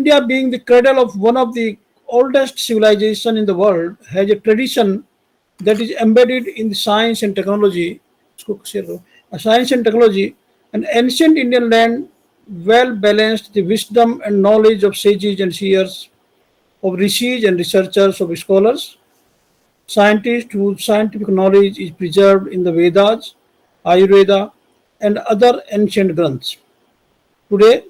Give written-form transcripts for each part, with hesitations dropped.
India, being the cradle of one of the oldest civilization in the world, has a tradition that is embedded in the science and technology. Science and technology, an ancient Indian land well balanced the wisdom and knowledge of sages and seers, of rishis and researchers, of scholars, scientists whose scientific knowledge is preserved in the Vedas, Ayurveda, and other ancient granths. Today,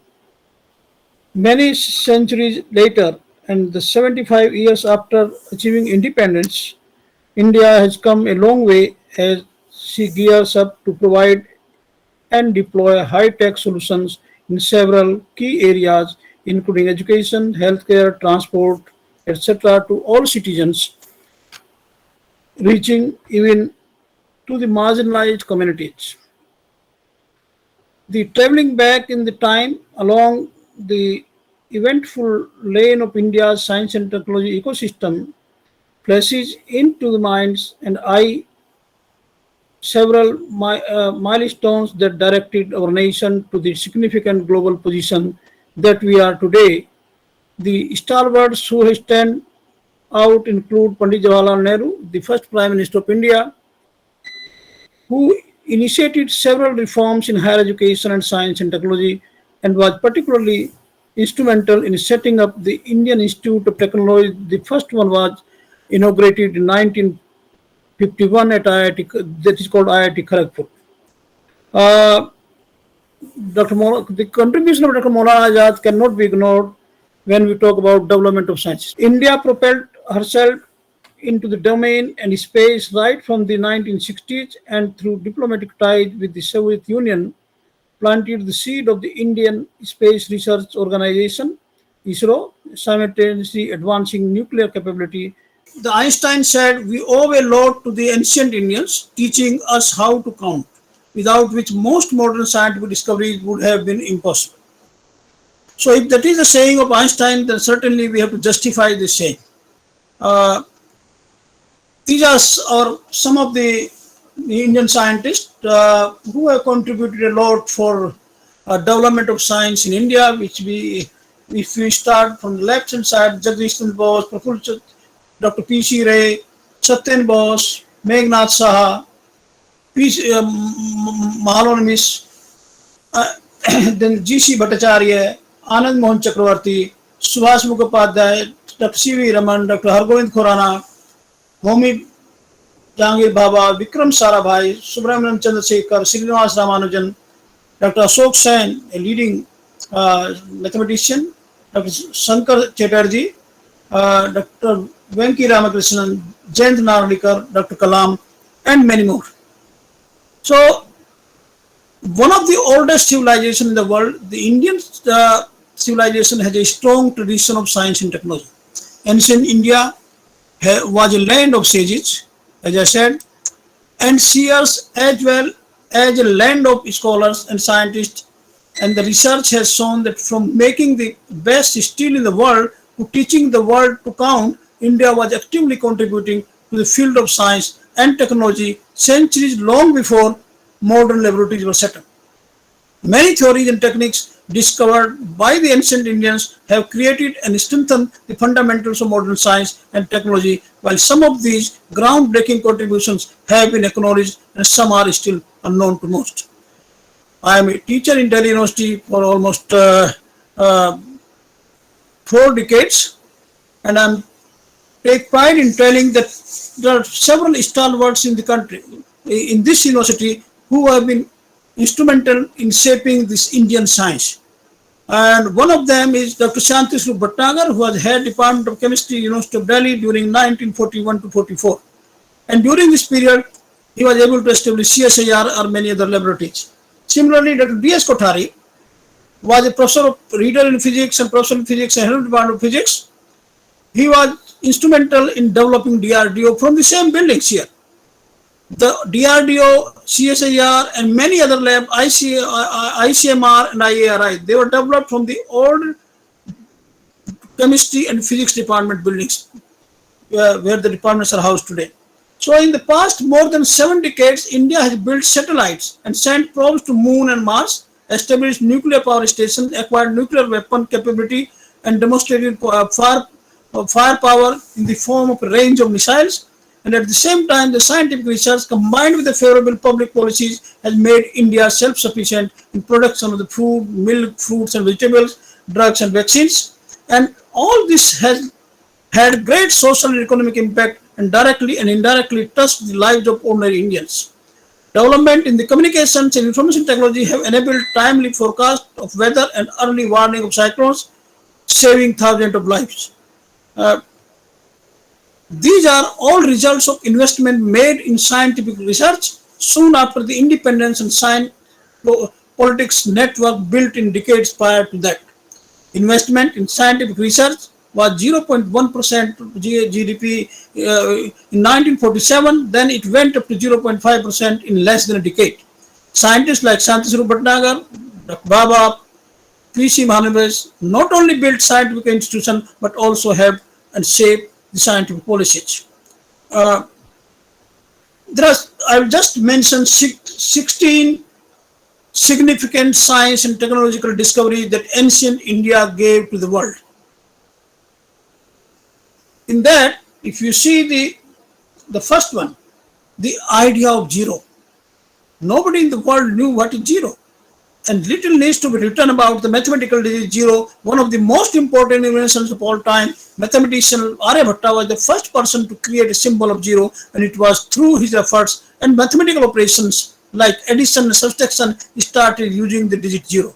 many centuries later, and the 75 years after achieving independence, India has come a long way as she gears up to provide and deploy high-tech solutions in several key areas, including education, healthcare, transport, etc., to all citizens, reaching even to the marginalized communities. The traveling back in the time along the eventful lane of India's science and technology ecosystem flashes into the minds and eye several milestones that directed our nation to the significant global position that we are today. The stalwarts who stand out include Pandit Jawaharlal Nehru, the first Prime Minister of India, who initiated several reforms in higher education and science and technology and was particularly instrumental in setting up the Indian Institute of Technology. The first one was inaugurated in 1951 at IIT, that is called IIT Kharagpur. Uh, the contribution of Dr. Maulana Azad cannot be ignored when we talk about development of sciences. India propelled herself into the domain and space right from the 1960s, and through diplomatic ties with the Soviet Union, planted the seed of the Indian Space Research Organization, ISRO, simultaneously advancing nuclear capability. The Einstein said, "We owe a lot to the ancient Indians, teaching us how to count, without which most modern scientific discoveries would have been impossible." So if that is the saying of Einstein, then certainly we have to justify this saying. Uh, these are some of the Indian scientists who have contributed a lot for development of science in India, if we start from the left hand side, Jagdish Chandra Bose, Dr. P.C. Ray, Satyen Bose, Meghnad Saha, Mahalonimis, then G.C. Bhattacharya, Anand Mohan Chakravarti, Subhash Mukhopadhyay, Dr. C.V. Raman, Dr. Hargobind Khurana, Homi Jahangir Bhabha, Vikram Sarabhai, Subramanian Chandrasekhar, Srinivas Ramanujan, Dr. Ashok Sen, a leading mathematician, Dr. Shankar Chatterjee, Dr. Venki Ramakrishnan, Jayant Narlikar, Dr. Kalam, and many more. So, one of the oldest civilizations in the world, the Indian civilization has a strong tradition of science and technology. Ancient India was a land of sages, as I said, and seers, as well as a land of scholars and scientists. And the research has shown that from making the best steel in the world to teaching the world to count, India was actively contributing to the field of science and technology centuries long before modern laboratories were set up. Many theories and techniques discovered by the ancient Indians have created and strengthened the fundamentals of modern science and technology, while some of these groundbreaking contributions have been acknowledged and some are still unknown to most. I am a teacher in Delhi University for almost 4 decades, and I take pride in telling that there are several stalwarts in the country, in this university, who have been instrumental in shaping this Indian science. And one of them is Dr. Shanti Swarup Bhatnagar, who was head Department of Chemistry, University of Delhi during 1941 to 44. And during this period, he was able to establish CSIR or many other laboratories. Similarly, Dr. D.S. Kothari was a professor of reader in physics and professor in physics and head of Department of Physics. He was instrumental in developing DRDO from the same buildings here. The DRDO, CSIR, and many other labs, ICMR and IARI, they were developed from the old chemistry and physics department buildings where the departments are housed today. So in the past more than 7 decades, India has built satellites and sent probes to Moon and Mars, established nuclear power stations, acquired nuclear weapon capability, and demonstrated firepower in the form of a range of missiles. And at the same time, the scientific research combined with the favorable public policies has made India self-sufficient in production of the food, milk, fruits and vegetables, drugs and vaccines. And all this has had great social and economic impact and directly and indirectly touched the lives of ordinary Indians. Development in the communications and information technology have enabled timely forecast of weather and early warning of cyclones, saving thousands of lives. Uh, these are all results of investment made in scientific research soon after the independence and science politics network built in decades prior to that. Investment in scientific research was 0.1% of GDP in 1947, then it went up to 0.5% in less than a decade. Scientists like Shantiswarup Bhatnagar, Dr. Baba, P.C. Mahalanobis not only built scientific institutions but also helped and shaped the scientific policies. I will just mention 16 significant science and technological discoveries that ancient India gave to the world. In that, if you see the first one, the idea of zero. Nobody in the world knew what is zero. And little needs to be written about the mathematical digit zero, one of the most important inventions of all time. Mathematician Aryabhatta was the first person to create a symbol of zero, and it was through his efforts and mathematical operations like addition and subtraction started using the digit zero.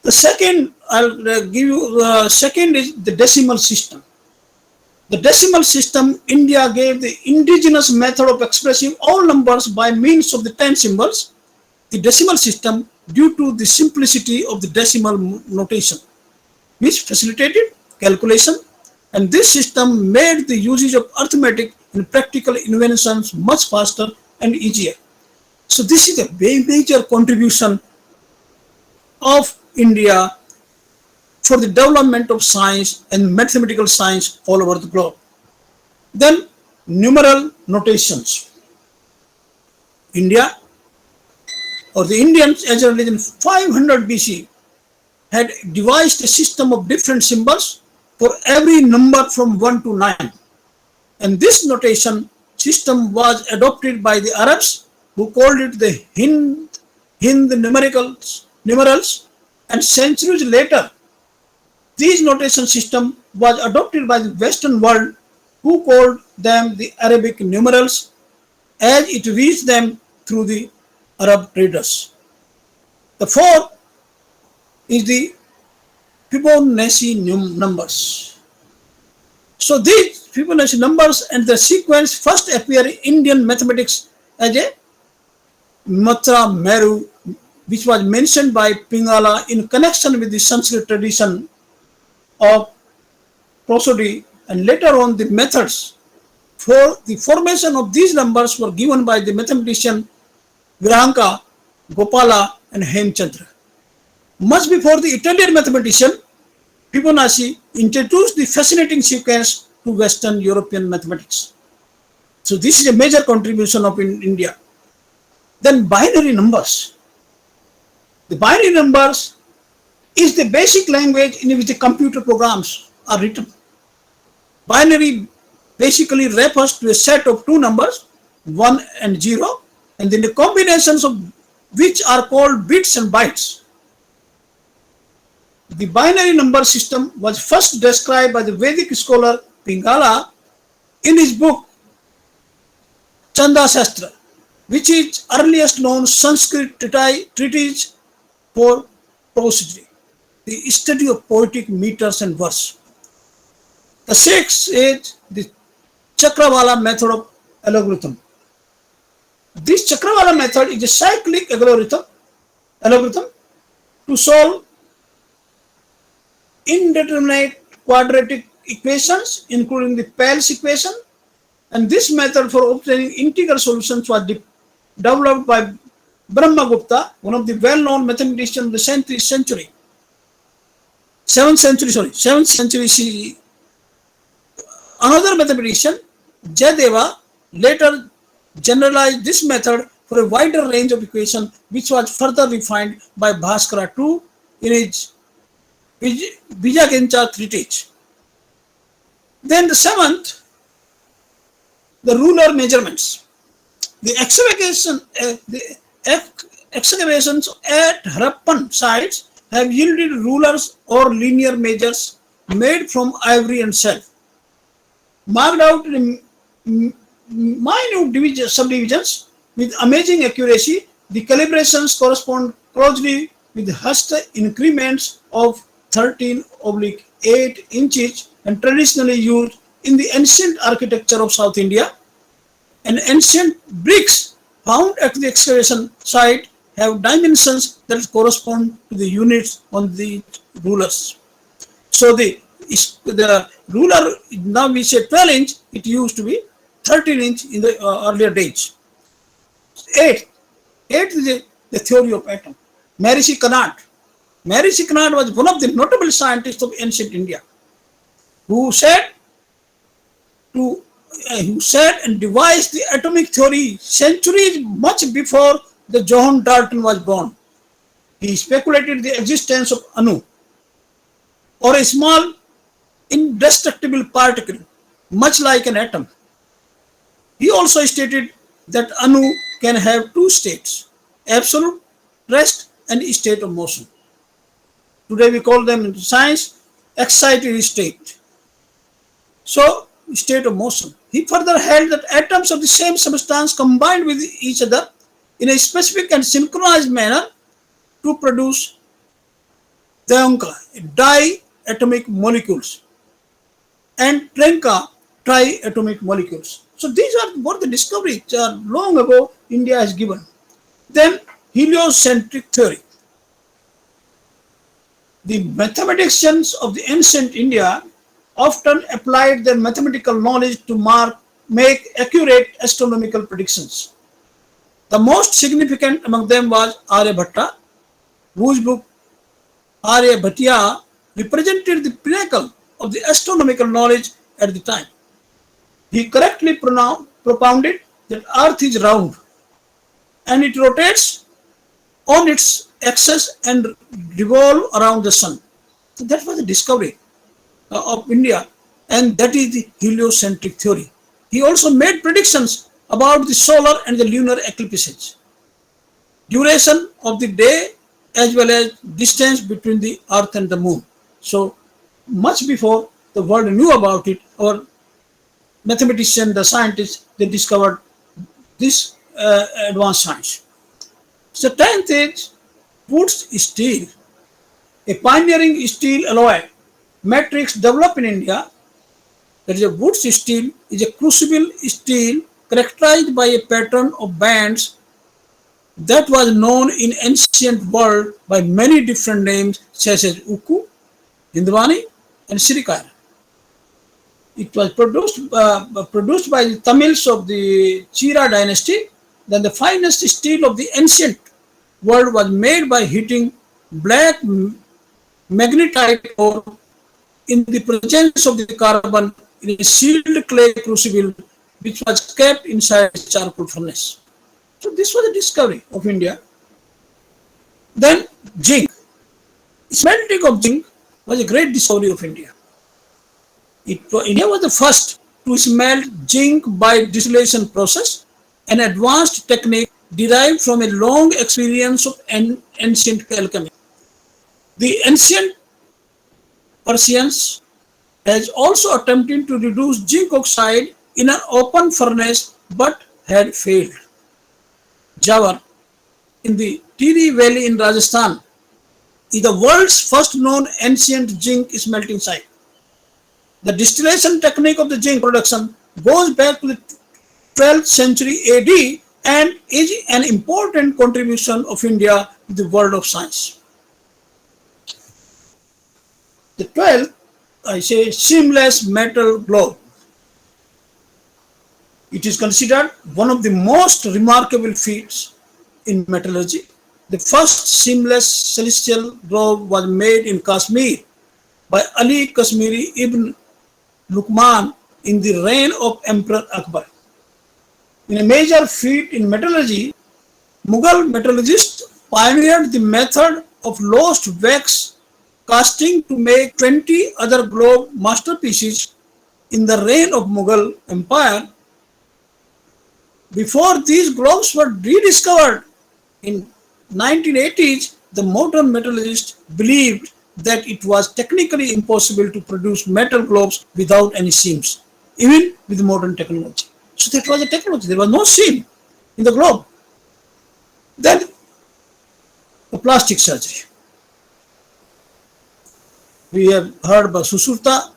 The second, I'll give you, second is the decimal system. The decimal system, India gave the indigenous method of expressing all numbers by means of the 10 symbols. The decimal system, due to the simplicity of the decimal notation, which facilitated calculation, and this system made the usage of arithmetic and practical inventions much faster and easier. So this is a very major contribution of India for the development of science and mathematical science all over the globe. Then numeral notations. India, or the Indians as early as 500 BC, had devised a system of different symbols for every number from 1 to 9. And this notation system was adopted by the Arabs, who called it the Hind numerals, and centuries later, this notation system was adopted by the Western world, who called them the Arabic numerals, as it reached them through the Arab traders. The fourth is the Fibonacci numbers. So these Fibonacci numbers and the sequence first appear in Indian mathematics as a Matra Meru, which was mentioned by Pingala in connection with the Sanskrit tradition of prosody, and later on the methods for the formation of these numbers were given by the mathematician Virahanka, Gopala and Hemchandra. Much before the Italian mathematician Fibonacci introduced the fascinating sequence to Western European mathematics. So this is a major contribution of India. Then binary numbers. The binary numbers is the basic language in which the computer programs are written. Binary basically refers to a set of two numbers, 1 and 0, and then the combinations of which are called bits and bytes. The binary number system was first described by the Vedic scholar Pingala in his book Chanda Shastra, which is earliest known Sanskrit treatise for prosody, the study of poetic meters and verse. The sixth is the Chakravala method of algorithm. This Chakravala method is a cyclic algorithm to solve indeterminate quadratic equations, including the Pell's equation, and this method for obtaining integral solutions was developed by Brahmagupta, one of the well-known mathematicians of the 7th century CE. Another mathematician, Jayadeva, later generalized this method for a wider range of equations, which was further refined by Bhaskara II in his Vijayanagara treatise. Then the seventh, the ruler measurements. The excavations at Harappan sites have yielded rulers or linear measures made from ivory and self, marked out in minute subdivisions with amazing accuracy. The calibrations correspond closely with Hasta increments of 13/8 inches and traditionally used in the ancient architecture of South India. And ancient bricks found at the excavation site have dimensions that correspond to the units on the rulers. So the ruler, now we say 12 inch, it used to be 13 inch in the earlier days. Eighth is the theory of atom. Maharishi Kanad. Maharishi Kanad was one of the notable scientists of ancient India who said and devised the atomic theory centuries much before the John Dalton was born. He speculated the existence of Anu, or a small indestructible particle, much like an atom. He also stated that Anu can have two states, absolute rest and state of motion. Today we call them in science excited state. So, state of motion. He further held that atoms of the same substance combined with each other in a specific and synchronized manner to produce Dyanka, diatomic molecules, and Trenka, triatomic molecules. So these are what the discoveries long ago India has given. Then heliocentric theory. The mathematicians of the ancient India often applied their mathematical knowledge to make accurate astronomical predictions. The most significant among them was Aryabhatta, whose book Aryabhatiya represented the pinnacle of the astronomical knowledge at the time. He correctly propounded that Earth is round and it rotates on its axis and revolves around the sun. So that was the discovery of India, and that is the heliocentric theory. He also made predictions about the solar and the lunar eclipses, duration of the day, as well as distance between the earth and the moon. So much before the world knew about it, our mathematicians, the scientists, they discovered this advanced science. So 10th is Wood's steel, a pioneering steel alloy matrix developed in India. That is, a Wood's steel is a crucible steel characterized by a pattern of bands that was known in ancient world by many different names such as Ukku, Hindwani, and Sirikara. It was produced by the Tamils of the Chera dynasty. Then the finest steel of the ancient world was made by heating black magnetite ore in the presence of the carbon in a sealed clay crucible which was kept inside a charcoal furnace. So this was the discovery of India. Then zinc. Smelting of zinc was a great discovery of India. India was the first to smelt zinc by distillation process, an advanced technique derived from a long experience of ancient alchemy. The ancient Persians has also attempted to reduce zinc oxide in an open furnace but had failed. Jawar in the Tiri Valley in Rajasthan is the world's first known ancient zinc smelting site. The distillation technique of the zinc production goes back to the 12th century AD and is an important contribution of India to the world of science. The 12th, I say, seamless metal globe. It is considered one of the most remarkable feats in metallurgy. The first seamless celestial globe was made in Kashmir by Ali Kashmiri ibn Luqman in the reign of Emperor Akbar. In a major feat in metallurgy, Mughal metallurgists pioneered the method of lost wax casting to make 20 other globe masterpieces in the reign of Mughal Empire. Before these globes were rediscovered in 1980s, the modern metallurgists believed that it was technically impossible to produce metal globes without any seams, even with modern technology. So that was the technology. There was no seam in the globe. Then the plastic surgery. We have heard about Susurta,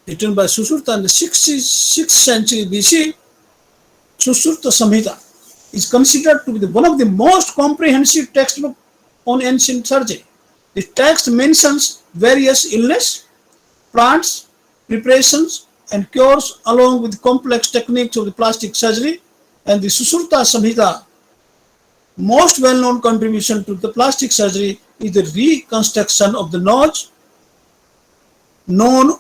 written by Susurta in the 6th century BC. Susurta Samhita is considered to be one of the most comprehensive textbooks on ancient surgery. The text mentions various illness, plants, preparations, and cures along with complex techniques of the plastic surgery, and the Susurta Samhita most well-known contribution to the plastic surgery is the reconstruction of the nose, known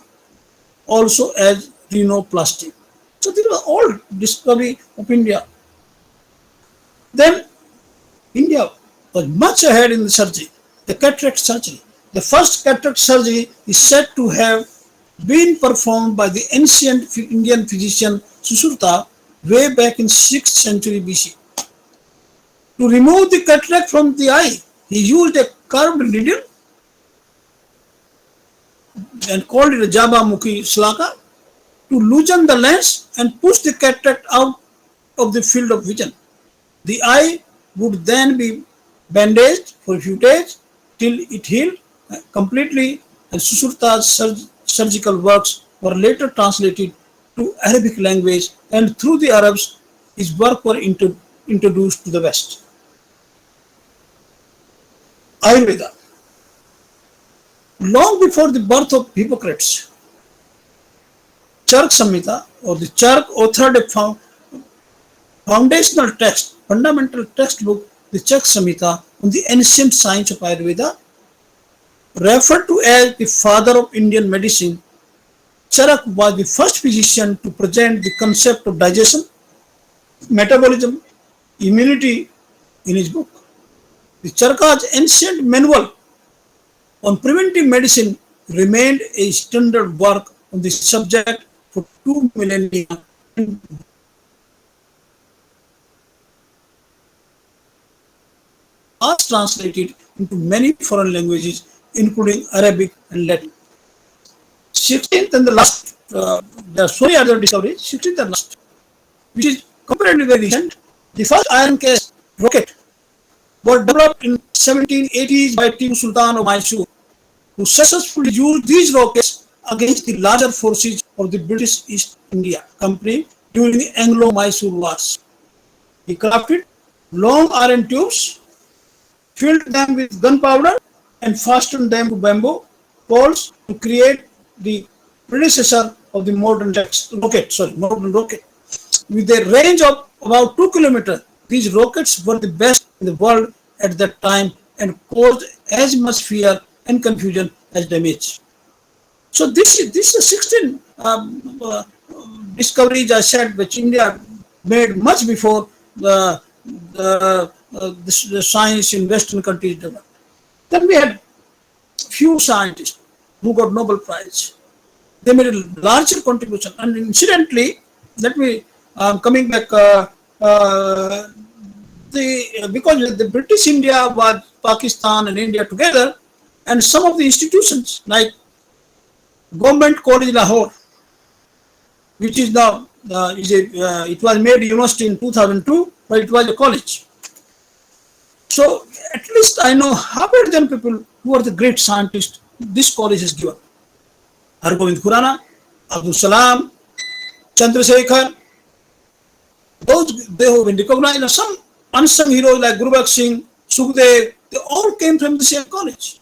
also as rhinoplasty. So these were all discovery of India. Then India was much ahead in the surgery, the cataract surgery. The first cataract surgery is said to have been performed by the ancient Indian physician Susurta way back in 6th century BC. To remove the cataract from the eye, he used a curved needle and called it a Jabamukhi Slaka to loosen the lens and push the cataract out of the field of vision. The eye would then be bandaged for a few days till it healed completely, and Susurta's surgical works were later translated to Arabic language, and through the Arabs, his work were introduced to the West. Ayurveda. Long before the birth of Hippocrates, Chark Samhita or the Chark authored a foundational text, fundamental textbook, the Chark Samhita on the ancient science of Ayurveda. Referred to as the father of Indian medicine, Charak was the first physician to present the concept of digestion, metabolism, immunity in his book. The Charaka's ancient manual on preventive medicine remained a standard work on this subject for 2 millennia. Was translated into many foreign languages, including Arabic and Latin. 16th and the last, there are so many other discoveries, 16th and last, which is comparatively very recent. The first iron case rocket was developed in 1780s by Tipu Sultan of Mysore, who successfully used these rockets against the larger forces of the British East India Company during the Anglo-Mysore Wars. He crafted long iron tubes, filled them with gunpowder, and fastened them to bamboo poles to create the predecessor of the modern rocket. With a range of about 2 kilometers, these rockets were the best in the world at that time and caused as much fear and confusion as damage. So this is 16 discoveries, I said, which India made much before the science in Western countries developed. Then we had few scientists who got Nobel Prize. They made a larger contribution. And incidentally, let me coming back. Because the British India was Pakistan and India together, and some of the institutions like Government College Lahore, which is now it was made a university in 2002, but it was a college. So at least I know half a dozen people who are the great scientists this college has given. Hargobind Khurana, Abdul Salam, Chandrasekhar, those they have been recognized. Some unsung heroes like Guru Bakht Singh, Sukhdev, they all came from the same college.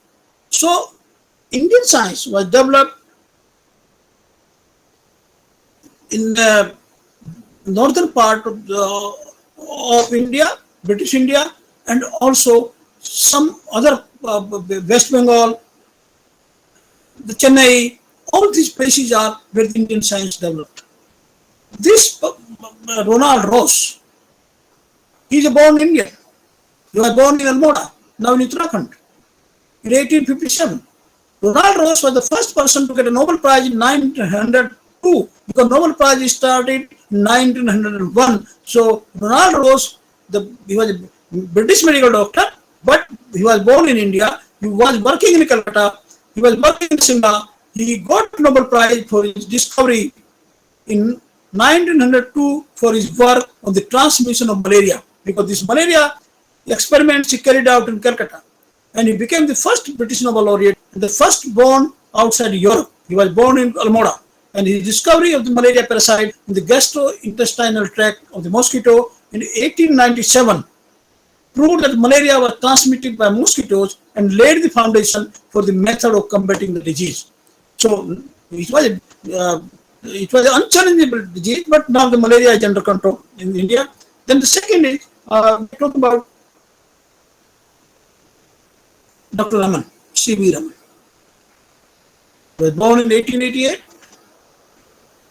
So Indian science was developed in the northern part of India, British India, and also some other West Bengal, the Chennai, all these places are where the Indian science developed. This Ronald Ross, he is a born Indian. He was born in Almora, now in Uttarakhand, in 1857. Ronald Ross was the first person to get a Nobel Prize in 1902 because Nobel Prize started in 1901. So Ronald Ross, he was a British medical doctor, but he was born in India. He was working in Calcutta. He was working in Simla. He got Nobel Prize for his discovery in 1902 for his work on the transmission of malaria, because this malaria experiments he carried out in Calcutta, and he became the first British Nobel laureate and the first born outside Europe. He was born in Almora, and his discovery of the malaria parasite in the gastrointestinal tract of the mosquito in 1897 proved that malaria was transmitted by mosquitoes and laid the foundation for the method of combating the disease. So it was an unchallengeable disease, but now the malaria is under control in India. Then the second is, we talk about Dr. Raman, C.V. Raman. He was born in 1888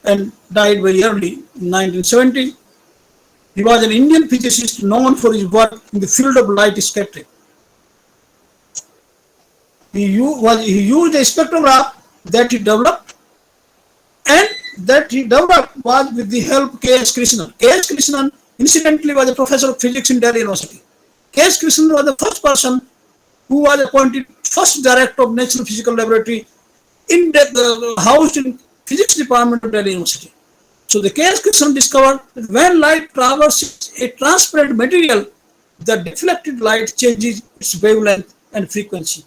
and died very early in 1970. He was an Indian physicist known for his work in the field of light scattering. He used a spectrograph that he developed, and that he developed was with the help of K.S. Krishnan. K.S. Krishnan incidentally was a professor of physics in Delhi University. K.S. Krishnan was the first person who was appointed first director of National Physical Laboratory housed in Physics Department of Delhi University. So the K.S. Krishnan discovered that when light traverses a transparent material, the deflected light changes its wavelength and frequency.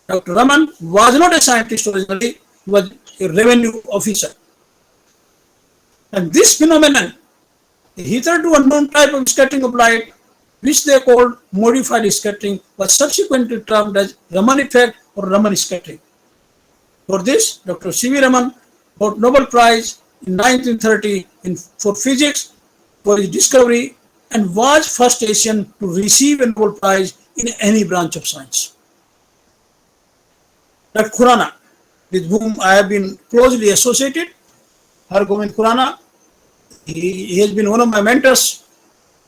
Dr. Raman was not a scientist originally, he was a revenue officer. And this phenomenon, a hitherto unknown type of scattering of light, which they called modified scattering, was subsequently termed as Raman effect or Raman scattering. For this, Dr. C.V. Raman got Nobel Prize in 1930 for physics for his discovery and was first Asian to receive a Nobel Prize in any branch of science. Dr. Khurana, with whom I have been closely associated, Hargobind Khurana, he has been one of my mentors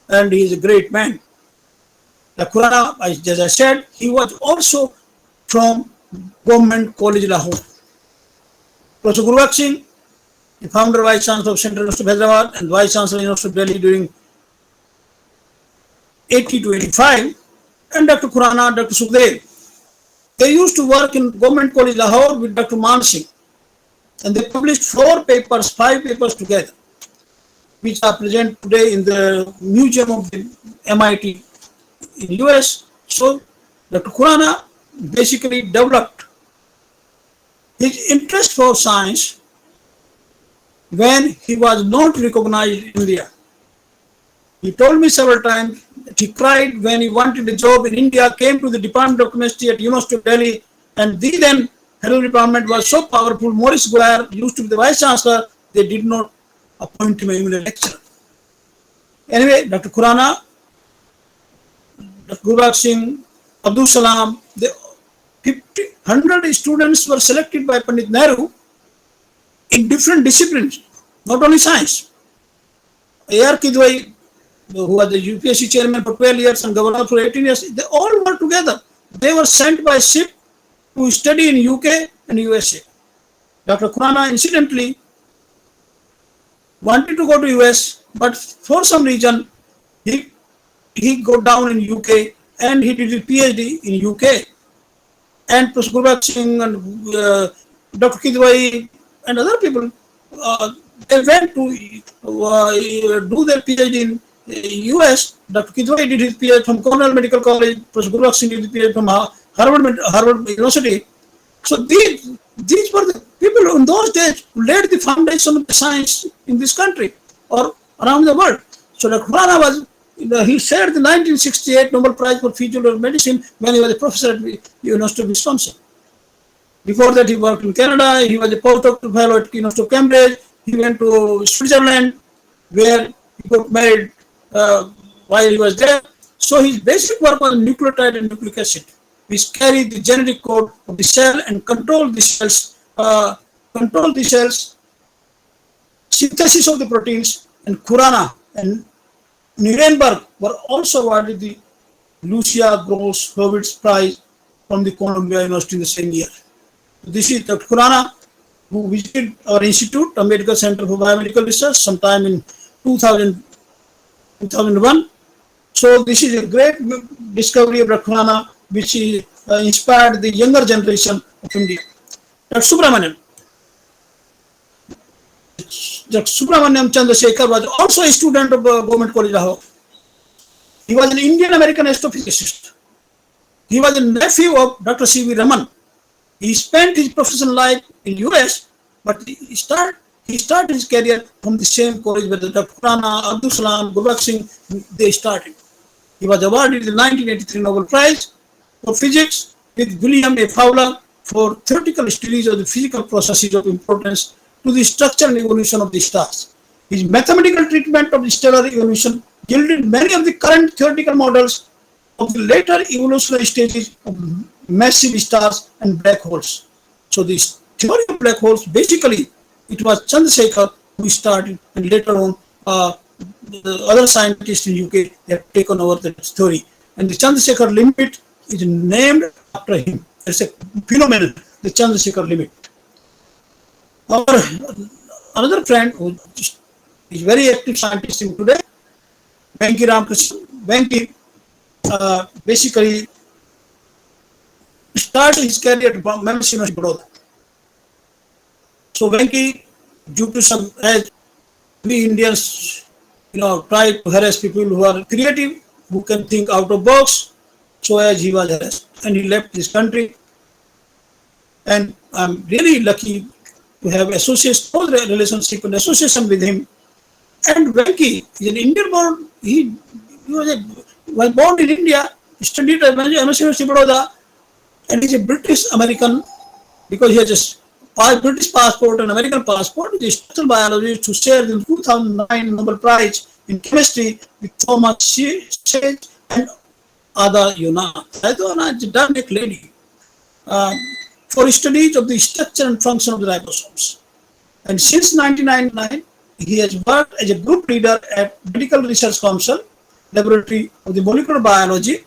and he is a great man. Dr. Khurana, as I said, he was also from Government College Lahore. Professor Gurubaksh Singh, the founder Vice Chancellor of Central University of Hyderabad and Vice Chancellor of University of Delhi during 80 to 85, and Dr. Khurana, Dr. Sukhdev. They used to work in Government College Lahore with Dr. Man Singh, and they published 5 papers together, which are present today in the museum of the MIT in US. So Dr. Khurana basically developed his interest for science when he was not recognized in India. He told me several times that he cried when he wanted a job in India, came to the Department of Chemistry at University of Delhi, and the then Head Department was so powerful. Maurice Guire used to be the Vice Chancellor, they did not appoint him even a lecturer. Anyway, Dr. Khurana, Dr. Gurubaksh Singh, Abdul Salam, 100 students were selected by Pandit Nehru in different disciplines, not only science. A.R. Kidwai, who was the UPSC chairman for 12 years and governor for 18 years, they all were together. They were sent by ship to study in UK and USA. Dr. Khurana incidentally wanted to go to US, but for some reason he got down in UK and he did his PhD in UK. And Professor Gurubaksh Singh and Dr. Kidwai and other people, they went to do their PhD in US. Dr. Kidwai did his PhD from Cornell Medical College. Professor Gurubaksh Singh did his PhD from Harvard University. So these were the people in those days who laid the foundation of the science in this country or around the world. So Dr. Khurana was, he shared the 1968 Nobel Prize for Physiology Medicine when he was a professor at the University of Wisconsin. Before that, he worked in Canada. He was a postdoctoral fellow at the University of Cambridge. He went to Switzerland, where he got married while he was there. So his basic work was nucleotide and nucleic acid, which carry the genetic code of the cell and control the cells, synthesis of the proteins. And Khurana and Nuremberg were also awarded the Lucia Gross Horwitz Prize from the Columbia University in the same year. This is Dr. Khurana, who visited our institute, Ambedkar Center for Biomedical Research, sometime in 2001. So this is a great discovery of Dr. Khurana, which inspired the younger generation of India. Dr. Subramaniam Chandrasekhar was also a student of Government College Lahore. He was an Indian American astrophysicist. He was a nephew of Dr. C.V. Raman. He spent his professional life in US, but he started his career from the same college where Dr. Khurana, Abdul Salam, Gulbakh Singh, they started. He was awarded the 1983 Nobel Prize for Physics with William A. Fowler for theoretical studies of the physical processes of importance to the structure and evolution of the stars. His mathematical treatment of the stellar evolution yielded many of the current theoretical models of the later evolutionary stages of massive stars and black holes. So this theory of black holes, basically, it was Chandrasekhar who started, and later on the other scientists in UK have taken over that theory. And the Chandrasekhar limit is named after him. It's a phenomenon, the Chandrasekhar limit. Another friend who is very active scientist in today, Venki Ramakrishnan. Venki basically started his career at Memphis University, Baroda. So Venki, due to some, as we Indians, try to harass people who are creative, who can think out of box. So as he was harassed, and he left this country. And I'm really lucky to have close relationship and association with him. And Venki is an Indian born. He was born in India, studied at Memphis University, Baroda, and he's a British American because he has a British passport and American passport. He is a structural biologist who shared the 2009 Nobel Prize in Chemistry with Thomas Sage and Ada Yona. Ada Yona is a dynamic lady for studies of the structure and function of the ribosomes. And since 1999, he has worked as a group leader at Medical Research Council, Laboratory of the Molecular Biology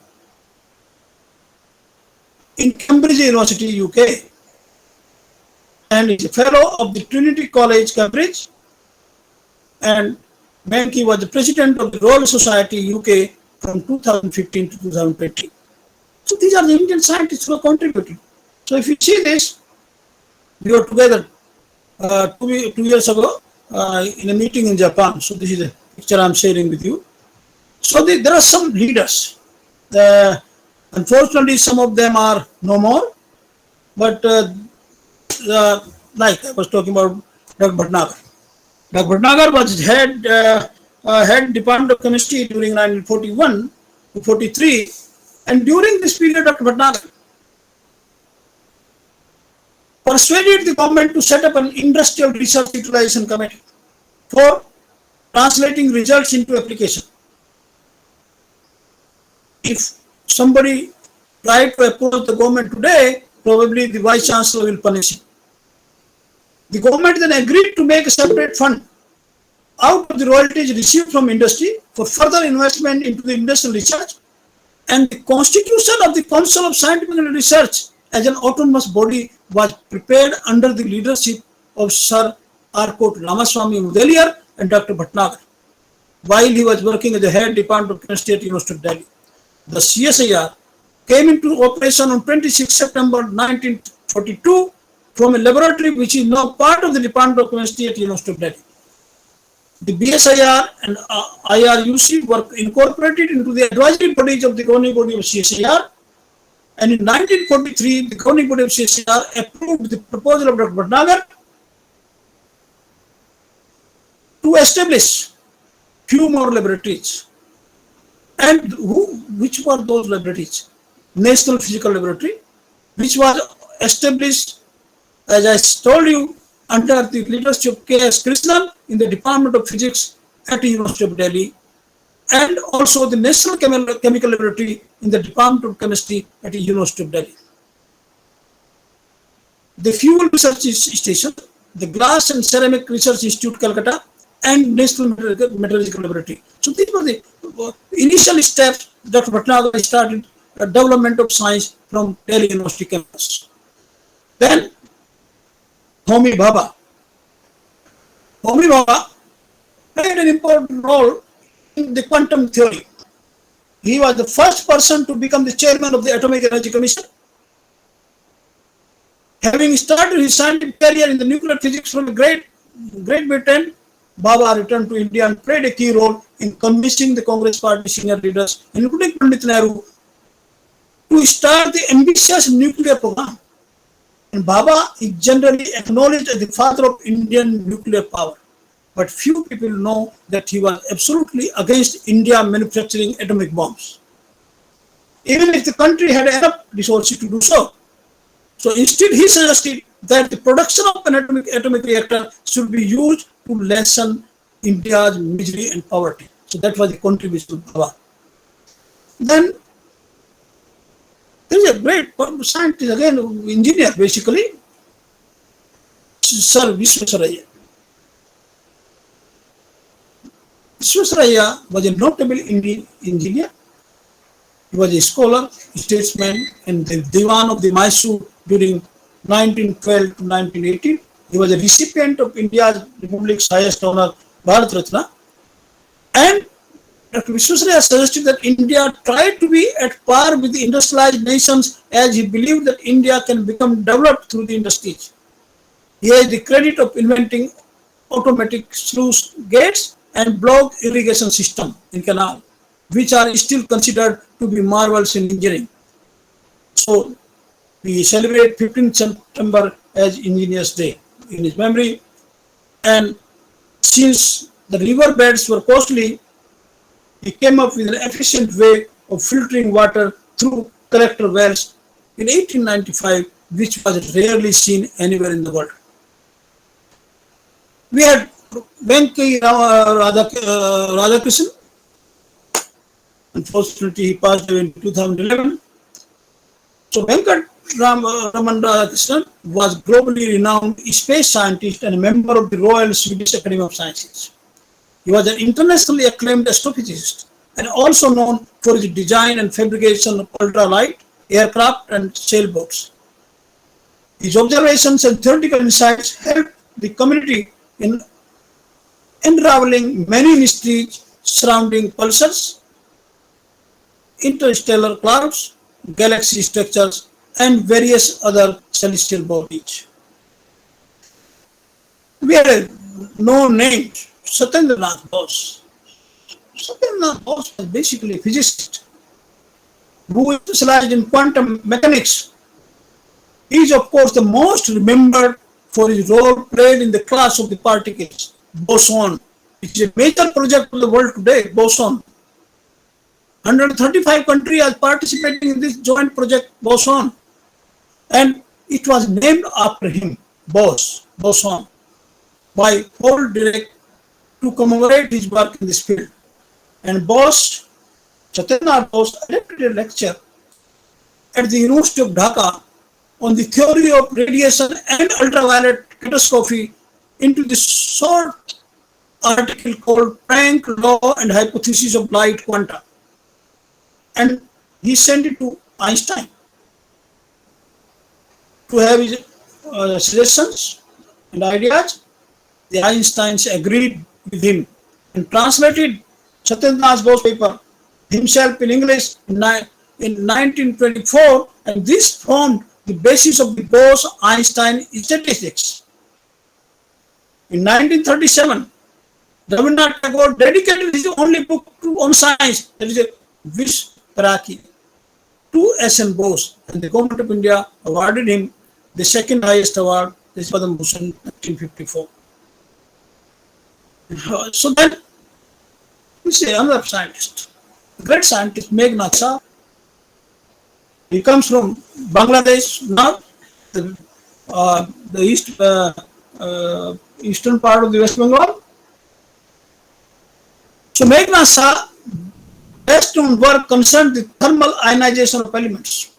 in Cambridge University, UK. And is a fellow of the Trinity College, Cambridge. And Venki was the president of the Royal Society, UK from 2015 to 2020. So these are the Indian scientists who are contributing. So if you see this, we were together 2 years ago in a meeting in Japan. So this is a picture I'm sharing with you. So there are some leaders. Unfortunately, some of them are no more. But like I was talking about Dr. Bhatnagar. Dr. Bhatnagar was head Department of Chemistry during 1941 to 43. And during this period, Dr. Bhatnagar persuaded the government to set up an industrial research utilization committee for translating results into application. If somebody tried to approach the government today, probably the vice chancellor will punish him. The government then agreed to make a separate fund out of the royalties received from industry for further investment into the industrial research, and the constitution of the Council of Scientific Research as an autonomous body was prepared under the leadership of Sir Arcot Ramaswamy Mudaliar and Dr. Bhatnagar, while he was working as the head Department of Chemistry at University of Delhi. The CSIR came into operation on 26 September 1942 from a laboratory which is now part of the Department of Chemistry at University of Delhi. The BSIR and IRUC were incorporated into the advisory bodies of the governing body of CSIR, and in 1943, the governing body of CSIR approved the proposal of Dr. Bhatnagar to establish few more laboratories. And which were those laboratories? National Physical Laboratory, which was established, as I told you, under the leadership of K.S. Krishnan in the Department of Physics at the University of Delhi, and also the National Chemical Laboratory in the Department of Chemistry at the University of Delhi. The Fuel Research Station, the Glass and Ceramic Research Institute, Calcutta, and National Metallurgical Laboratory. So these were the initial steps Dr. Bhatnagar started development of science from Delhi University campus. Then Homi Bhabha. Homi Bhabha played an important role in the quantum theory. He was the first person to become the chairman of the Atomic Energy Commission. Having started his scientific career in the nuclear physics from Great Britain, Bhabha returned to India and played a key role in convincing the Congress Party senior leaders, including Pandit Nehru, to start the ambitious nuclear program. And Bhabha is generally acknowledged as the father of Indian nuclear power. But few people know that he was absolutely against India manufacturing atomic bombs, even if the country had enough resources to do so. So instead, he suggested that the production of an atomic reactor should be used to lessen India's misery and poverty. So that was the contribution of Bhabha. Then there is a great scientist, again, engineer basically, Sir Visvesvaraya. Visvesvaraya was a notable Indian engineer. He was a scholar, statesman, and the Diwan of the Mysore during 1912 to 1918. He was a recipient of India's Republic's highest honor, Bharat Ratna. And Dr. Visvesvaraya suggested that India try to be at par with the industrialized nations, as he believed that India can become developed through the industries. He has the credit of inventing automatic sluice gates and block irrigation system in canal, which are still considered to be marvels in engineering. So we celebrate 15th September as Engineers Day in his memory. And since the river beds were costly, he came up with an efficient way of filtering water through collector wells in 1895, which was rarely seen anywhere in the world. We had Venki Radhakrishnan. Unfortunately, he passed away in 2011. So Venkat Raman Radhakrishnan was globally renowned space scientist and a member of the Royal Swedish Academy of Sciences. He was an internationally acclaimed astrophysicist and also known for his design and fabrication of ultralight aircraft and sailboats. His observations and theoretical insights helped the community in unraveling many mysteries surrounding pulsars, interstellar clouds, galaxy structures, and various other celestial bodies. We had a no-name Satyendranath Bose. Satyendranath Bose was basically a physicist who specialized in quantum mechanics. He is, of course, the most remembered for his role played in the class of the particles, boson, which is a major project of the world today, boson. 135 countries are participating in this joint project, boson, and it was named after him, boson, by Paul Dirac to commemorate his work in this field. And Bose, Satyendranath Bose, adapted a lecture at the University of Dhaka on the theory of radiation and ultraviolet catastrophe into this short article called Planck Law and Hypothesis of Light Quanta. And he sent it to Einstein to have his suggestions and ideas. The Einsteins agreed with him and translated Satyendranath Bose's paper himself in English in 1924, and this formed the basis of the Bose-Einstein statistics. In 1937, Rabindranath Tagore dedicated his only book on science, that is a Vish Paraki, to S.N. Bose, and the government of India awarded him the second highest award, this Padma Bhushan in 1954. So then, we see another scientist, a great scientist, Meghnad Shah. He comes from Bangladesh now, the eastern part of the West Bengal. So Meghnad Shah, based on work concerned the thermal ionization of elements,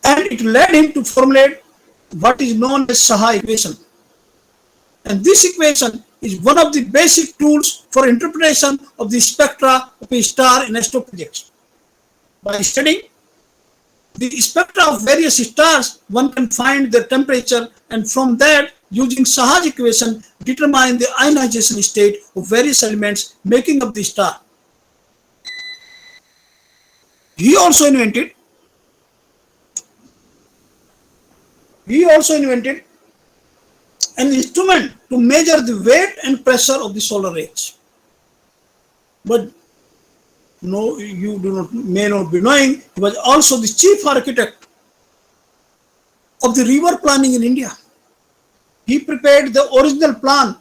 and it led him to formulate what is known as Saha equation. And this equation is one of the basic tools for interpretation of the spectra of a star in astrophysics. By studying the spectra of various stars, one can find their temperature, and from that, using Sahaj equation, determine the ionization state of various elements making up the star. He also invented an instrument to measure the weight and pressure of the solar rays. But no, you may not be knowing, he was also the chief architect of the river planning in India. He prepared the original plan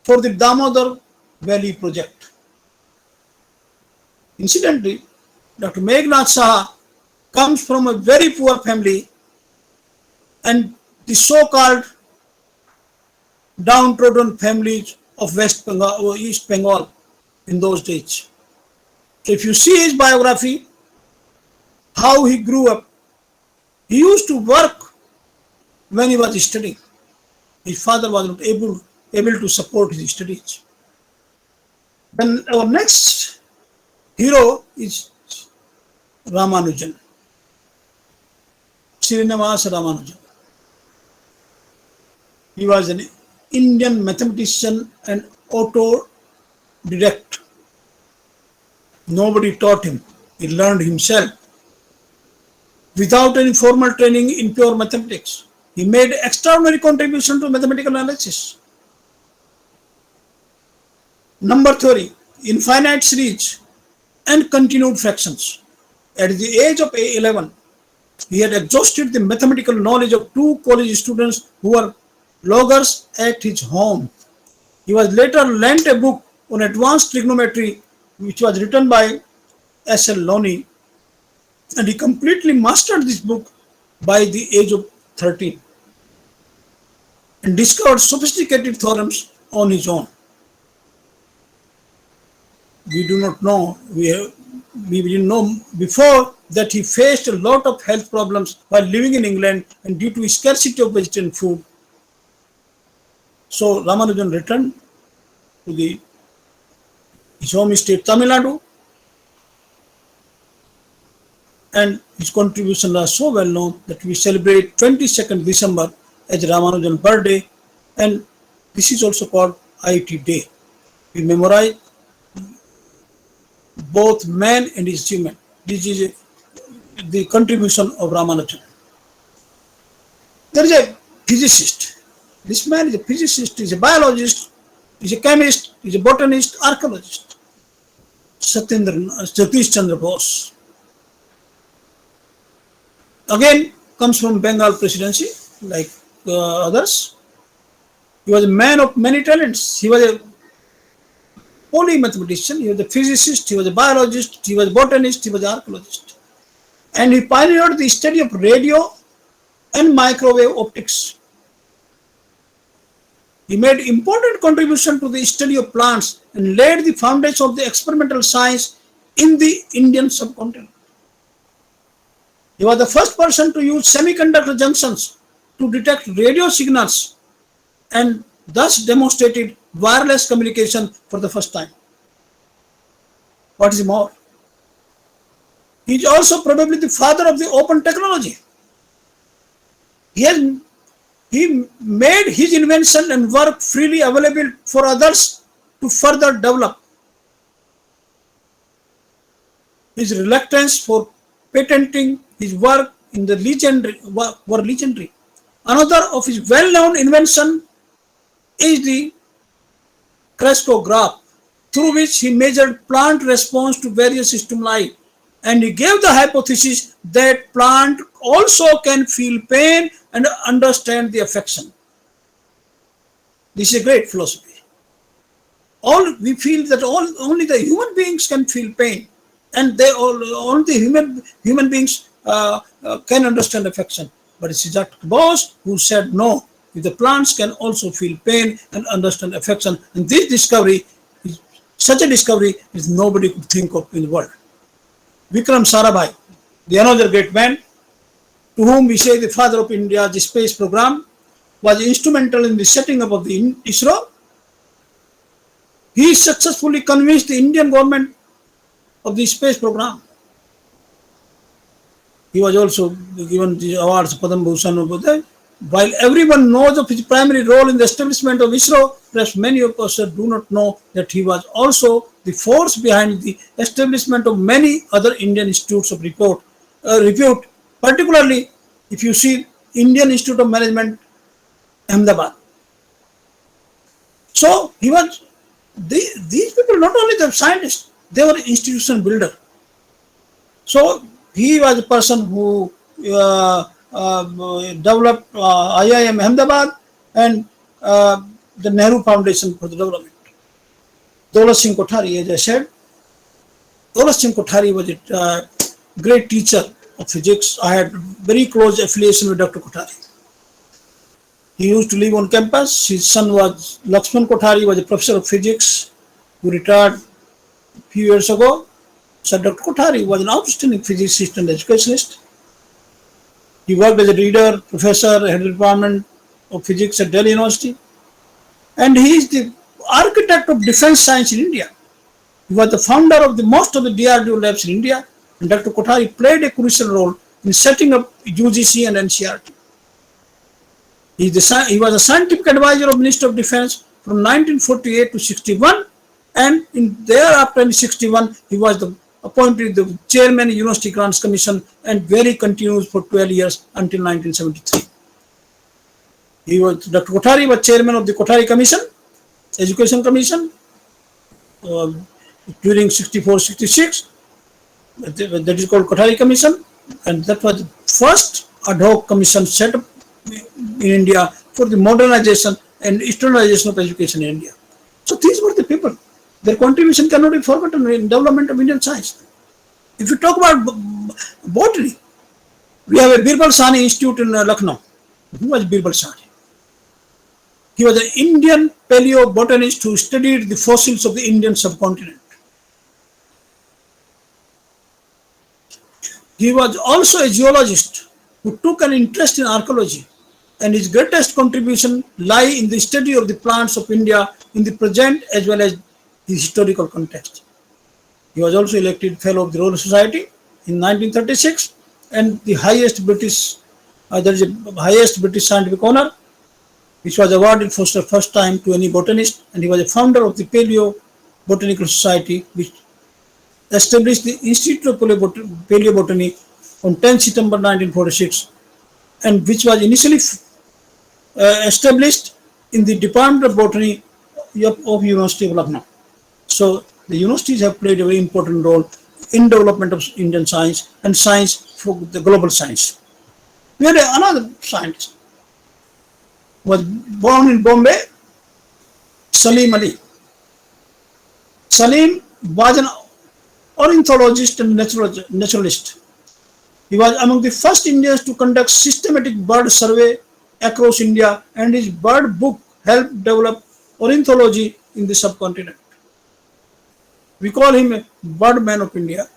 for the Damodar Valley project. Incidentally, Dr. Meghnad Saha comes from a very poor family, and the so-called downtrodden families of West Bengal or East Bengal in those days. If you see his biography, how he grew up, he used to work when he was studying. His father was not able to support his studies. Then our next hero is Ramanujan, Srinivasa Ramanujan. He was an Indian mathematician and autodidact. Nobody taught him. He learned himself. Without any formal training in pure mathematics, he made extraordinary contribution to mathematical analysis. Number theory, infinite series, and continued fractions. At the age of 11, he had exhausted the mathematical knowledge of 2 college students who were loggers at his home. He was later lent a book on advanced trigonometry, which was written by S.L. Loney, and he completely mastered this book by the age of 13 and discovered sophisticated theorems on his own. We do not know, we didn't know before that he faced a lot of health problems while living in England and due to scarcity of vegetarian food. So Ramanujan returned to his home state Tamil Nadu, and his contributions are so well known that we celebrate 22nd December as Ramanujan's birthday, and this is also called IIT Day. We memorize both man and his achievement. This is the contribution of Ramanujan. There is a physicist. This man is a physicist, is a biologist, is a chemist, is a botanist, archaeologist. Satish Chandra Bose. Again, comes from Bengal presidency, like others. He was a man of many talents. He was a polymathematician, he was a physicist, he was a biologist, he was a botanist, he was an archaeologist. And he pioneered the study of radio and microwave optics. He made important contribution to the study of plants and laid the foundation of the experimental science in the Indian subcontinent. He was the first person to use semiconductor junctions to detect radio signals and thus demonstrated wireless communication for the first time. What is more? He is also probably the father of the open technology. He made his invention and work freely available for others to further develop. His reluctance for patenting his work in the were legendary. Another of his well-known invention is the crystallograph, through which he measured plant response to various stimuli, and he gave the hypothesis that plant also can feel pain and understand the affection. This is a great philosophy. We feel that only the human beings can feel pain, and only the human beings can understand affection. But it's Dr. Bose who said no. The plants can also feel pain and understand affection, and this discovery is such a discovery is nobody could think of in the world. Vikram Sarabhai, the another great man, to whom we say the father of India's space program, was instrumental in the setting up of the ISRO. He successfully convinced the Indian government of the space program. He was also given the awards Padma Bhushan. While everyone knows of his primary role in the establishment of ISRO, perhaps many of us do not know that he was also the force behind the establishment of many other Indian institutes of repute, particularly if you see Indian Institute of Management, Ahmedabad. So he was, these people not only the scientists, they were institution builder. So he was a person who developed IIM Ahmedabad and the Nehru Foundation for the Development. Daulat Singh Kothari, as I said, Daulat Singh Kothari was a great teacher of physics. I had very close affiliation with Dr. Kothari. He used to live on campus. His son was Lakshman Kothari, was a professor of physics who retired a few years ago. So Dr. Kothari was an outstanding physicist and educationist. He worked as a reader, professor, head of the department of physics at Delhi University. And he is the architect of defense science in India. He was the founder of most of the DRDO labs in India. And Dr. Kothari played a crucial role in setting up UGC and NCRT. He was a scientific advisor of Minister of Defense from 1948 to 61. And thereafter in 61, he was appointed the chairman of University Grants Commission and very continuous for 12 years until 1973. Dr. Kothari was chairman of the Kothari Commission, Education Commission, during 64-66. That is called Kothari Commission, and that was the first ad hoc commission set up in India for the modernization and externalization of education in India. So these were the people. Their contribution cannot be forgotten in development of Indian science. If you talk about botany, we have a Birbal Sahni Institute in Lucknow. Who was Birbal Sahni? He was an Indian paleobotanist who studied the fossils of the Indian subcontinent. He was also a geologist who took an interest in archaeology, and his greatest contribution lie in the study of the plants of India in the present as well as the historical context. He was also elected Fellow of the Royal Society in 1936, and the highest British scientific honor, which was awarded for the first time to any botanist, and he was a founder of the Paleo Botanical Society, which established the Institute of Paleobotany on 10 September 1946, and which was initially established in the Department of Botany of University of Lucknow. So the universities have played a very important role in development of Indian science and science for the global science. We had another scientist was born in Bombay, Salim Ali. Salim was an ornithologist and naturalist. He was among the first Indians to conduct systematic bird survey across India, and his bird book helped develop ornithology in the subcontinent. We call him a birdman of India.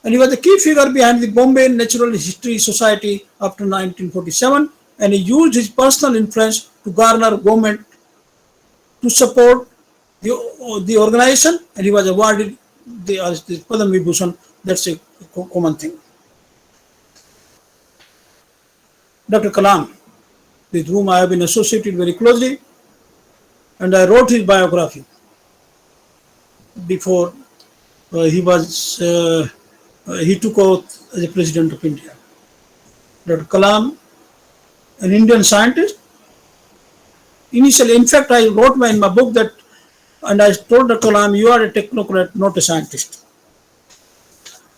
And he was the key figure behind the Bombay Natural History Society after 1947, and he used his personal influence to garner government to support the organization, and he was awarded the Padma Vibhushan. That's a common thing. Dr. Kalam, with whom I have been associated very closely, and I wrote his biography before he took oath as a President of India. Dr. Kalam, an Indian scientist, initially, in fact, I wrote in my book that, and I told Dr. Kalam, you are a technocrat, not a scientist.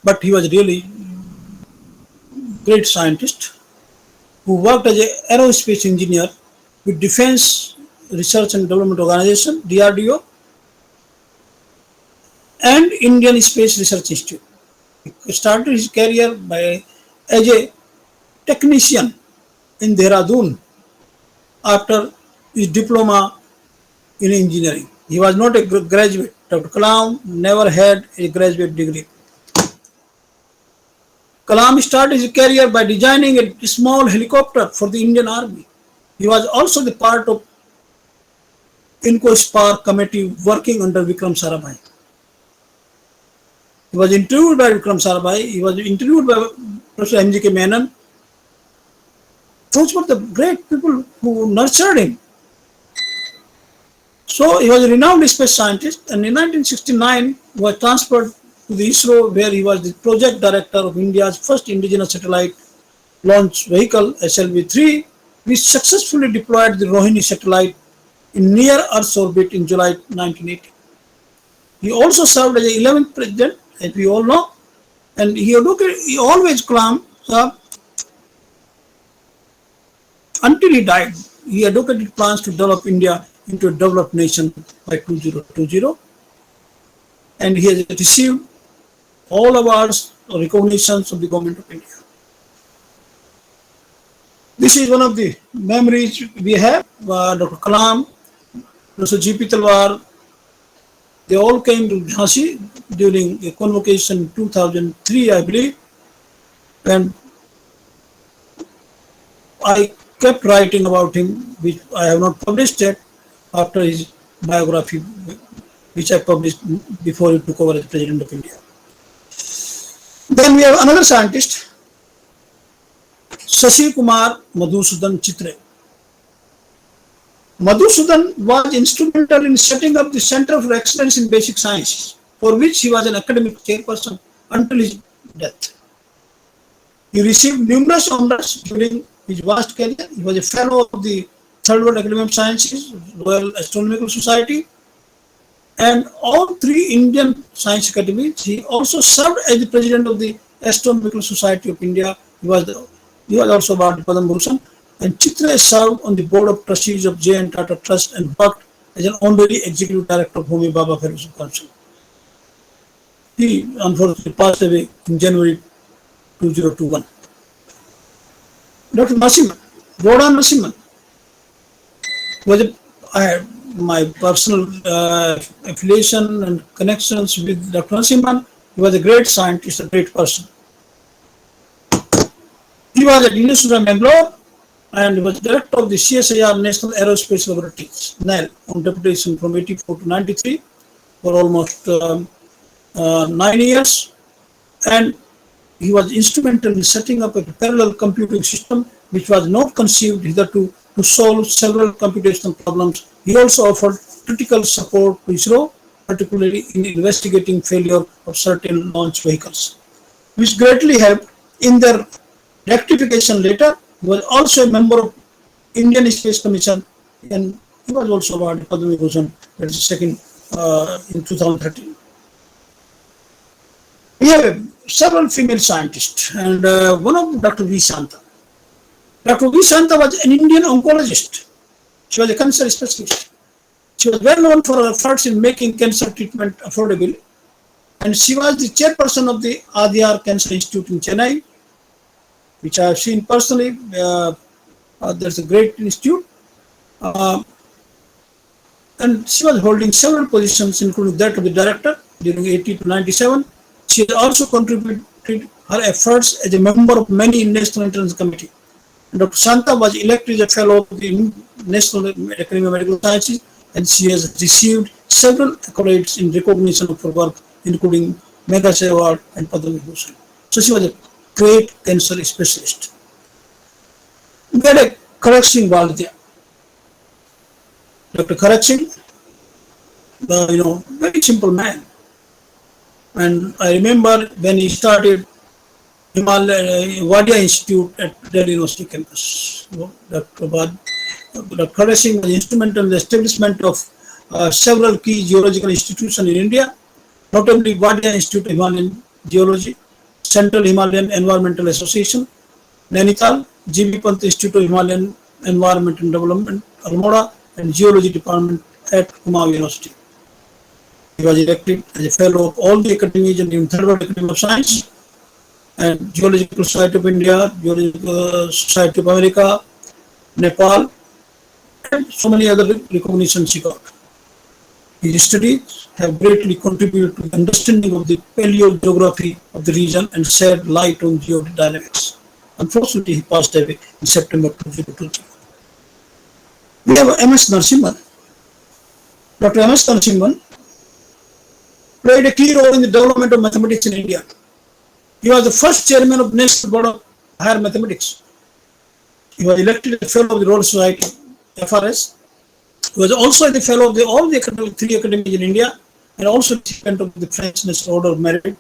But he was really great scientist who worked as an aerospace engineer with Defense Research and Development Organization, DRDO, and Indian Space Research Institute. He started his career as a technician in Dehradun after his diploma in engineering. He was not a graduate. Dr. Kalam never had a graduate degree. Kalam started his career by designing a small helicopter for the Indian Army. He was also the part of INCO SPAR committee working under Vikram Sarabhai. He was interviewed by Vikram Sarabhai. He was interviewed by Professor M.G.K. Menon. Those were the great people who nurtured him. So he was a renowned space scientist, and in 1969 he was transferred to the ISRO, where he was the project director of India's first indigenous satellite launch vehicle, SLV-3, which successfully deployed the Rohini satellite in near Earth's orbit in July 1980. He also served as the 11th president, as we all know, and he always claimed, until he died, he advocated plans to develop India into a developed nation by 2020, and he has received all awards or recognitions of the government of India. This is one of the memories we have. Dr. Kalam, Professor G.P. Talwar, they all came to Jhansi during a convocation in 2003, I believe, and I kept writing about him, which I have not published yet, after his biography, which I published before he took over as President of India. Then we have another scientist, Shashi Kumar Madhusudan Chitre. Madhusudan was instrumental in setting up the Center for Excellence in Basic Sciences, for which he was an academic chairperson until his death. He received numerous honors during his vast career. He was a fellow of the Third World Academy of Sciences, Royal Astronomical Society, and all three Indian science academies. He also served as the president of the Astronomical Society of India. He was also awarded Padma Bhushan. And Chitre served on the board of trustees of J.N. Tata Trust and worked as an honorary executive director of Homi Bhabha Fellowship Council. He unfortunately passed away in January 2021. Dr. Narasimhan, Roda Narasimhan, I had my personal affiliation and connections with Dr. Narasimhan. He was a great scientist, a great person. He was at University of Bangalore and he was director of the CSIR National Aerospace Laboratories, NAL, on deputation from 84 to 93 for almost 9 years. And he was instrumental in setting up a parallel computing system which was not conceived hitherto to solve several computational problems. He also offered critical support to ISRO, particularly in investigating failure of certain launch vehicles, which greatly helped in their rectification later. He was also a member of Indian Space Commission, and he was also awarded Padma Bhushan, that is second in 2013. We have several female scientists, and one of them, Dr. V. Shanta. Dr. V. Shanta was an Indian oncologist. She was a cancer specialist. She was well known for her efforts in making cancer treatment affordable, and she was the chairperson of the Adyar Cancer Institute in Chennai, which I have seen personally. There's a great institute. And she was holding several positions, including that of the director during 80 to 97. She has also contributed her efforts as a member of many National Entrance Committee. And Dr. Shanta was elected as a fellow of the National Academy of Medical Sciences, and she has received several accolades in recognition of her work, including Megase Award and Padma Bhushan. So she was a great cancer specialist. We had a Kharak Singh Waldia. Dr. Kharak Singh, very simple man. And I remember when he started Wadia Institute at Delhi University campus. Dr. Kharak Singh was instrumental in the establishment of several key geological institutions in India, notably Wadia Institute of Himalayan Geology, Central Himalayan Environmental Association, Nainital, G.B. Pant Institute of Himalayan Environment and Development, Almora, and Geology Department at Kumaon University. He was elected as a fellow of all the academies and the Third World Academy of Science, and Geological Society of India, Geological Society of America, Nepal, and so many other recognitions he got. His studies have greatly contributed to the understanding of the paleogeography of the region and shed light on geodynamics. Unfortunately, he passed away in September 2020. We have M.S. Narasimhan. Dr. M.S. Narasimhan played a key role in the development of mathematics in India. He was the first chairman of the National Board of Higher Mathematics. He was elected a fellow of the Royal Society, FRS. He was also the fellow of all the three academies in India, and also recipient of the French National Order of Merit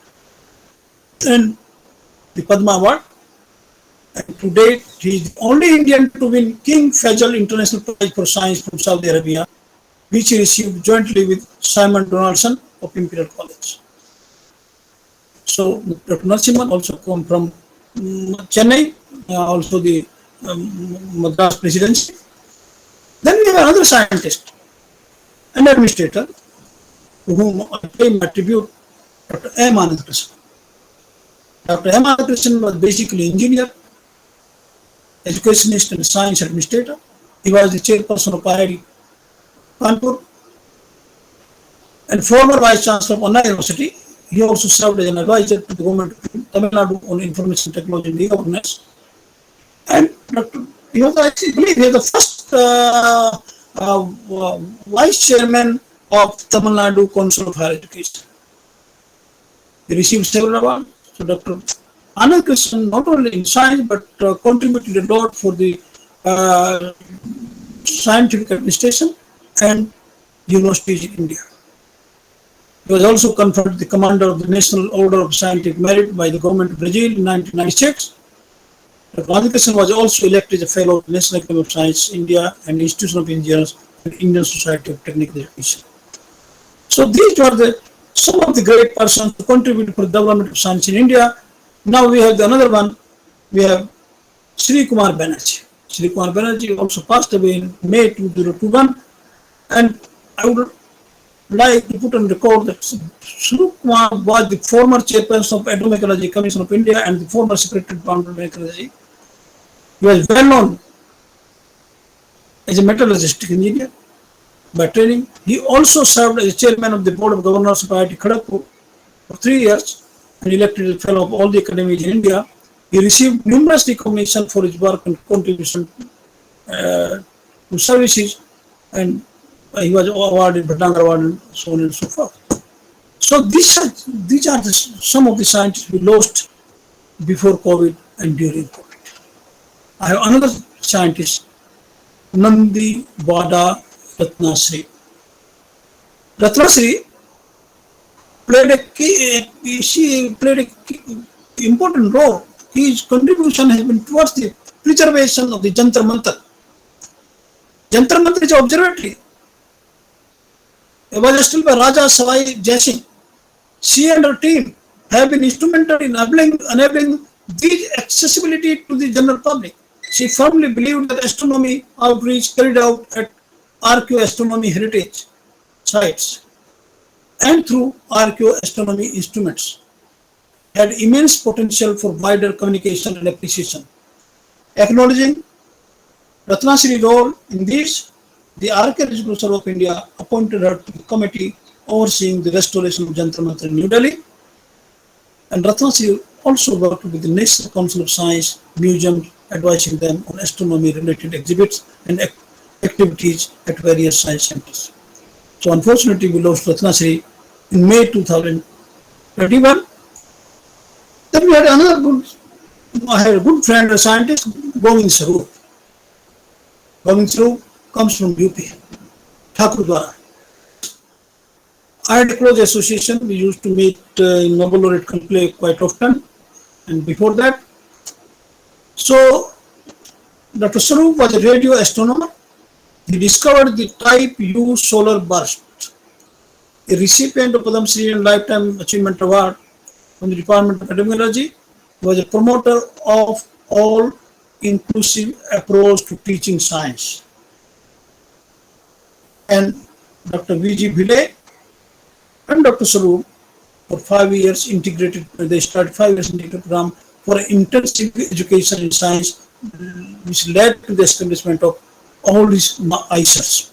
and the Padma Award. And to date, he is the only Indian to win King Faisal International Prize for Science from Saudi Arabia, which he received jointly with Simon Donaldson of Imperial College. So Dr. Narasimhan also come from Chennai, also the Madras Presidency. Then we have another scientist and administrator to whom I pay my tribute, Dr. M. Anand Krishnan. Dr. M. Anand Krishnan was basically an engineer, educationist and science administrator. He was the chairperson of IIT Kanpur and former vice chancellor of Anna University. He also served as an advisor to the government of Tamil Nadu on information technology and e-governance. And he was, I believe, he was the first vice chairman of Tamil Nadu Council of Higher Education. He received several awards. So Dr. Anand Krishnan, not only in science, but contributed a lot for the scientific administration and universities in India. He was also conferred the commander of the National Order of Scientific Merit by the government of Brazil in 1996. Dr. Anand Krishnan was also elected as a fellow of the National Academy of Science, India, and Institution of Engineers and Indian Society of Technical Education. So these were some of the great persons who contributed for the development of science in India. Now we have another one. We have Sri Kumar Banerjee. Sri Kumar Banerjee also passed away in May 2021, and I would like to put on record that Sri Kumar was the former chairperson of Atomic Energy Commission of India and the former secretary of Atomic Energy. He was well known as a metallurgistic engineer by training. He also served as chairman of the board of governors of IIT Kharagpur for 3 years and elected as a fellow of all the academies in India. He received numerous recognition for his work and contribution to services, and he was awarded Bhatnagar Award and so on and so forth. So these are some of the scientists we lost before COVID and during COVID. I have another scientist, Nandi Vada Ratnasri. Ratnasri played an important role. His contribution has been towards the preservation of the Jantar Mantar. Jantar Mantar is an observatory. It was established by Raja Savai Jai Singh. She and her team have been instrumental in enabling the accessibility to the general public. She firmly believed that astronomy outreach carried out at archaeoastronomy heritage sites and through archaeoastronomy instruments had immense potential for wider communication and appreciation. Acknowledging Ratnasri's role in this, the Archaeological Survey of India appointed her to the committee overseeing the restoration of Jantar Mantar in New Delhi. And Ratnasri also worked with the National Council of Science Museums, advising them on astronomy-related exhibits and activities at various science centers. So unfortunately, we lost Ratnasri in May 2021. Then we had I had a good friend, a scientist, Govind Sarup. Govind Sarup comes from UP, Thakurdwara. I had a close association. We used to meet in Nobel Laureate Conclave quite often, and before that. So, Dr. Sarup was a radio astronomer. He discovered the type U solar burst. A recipient of Padma Shri and Lifetime Achievement Award from the Department of Epidemiology, was a promoter of all-inclusive approach to teaching science. And Dr. V.G. Bhile and Dr. Sarup for 5 years they started 5 years integrated program for intensive education in science, which led to the establishment of all these ISERs.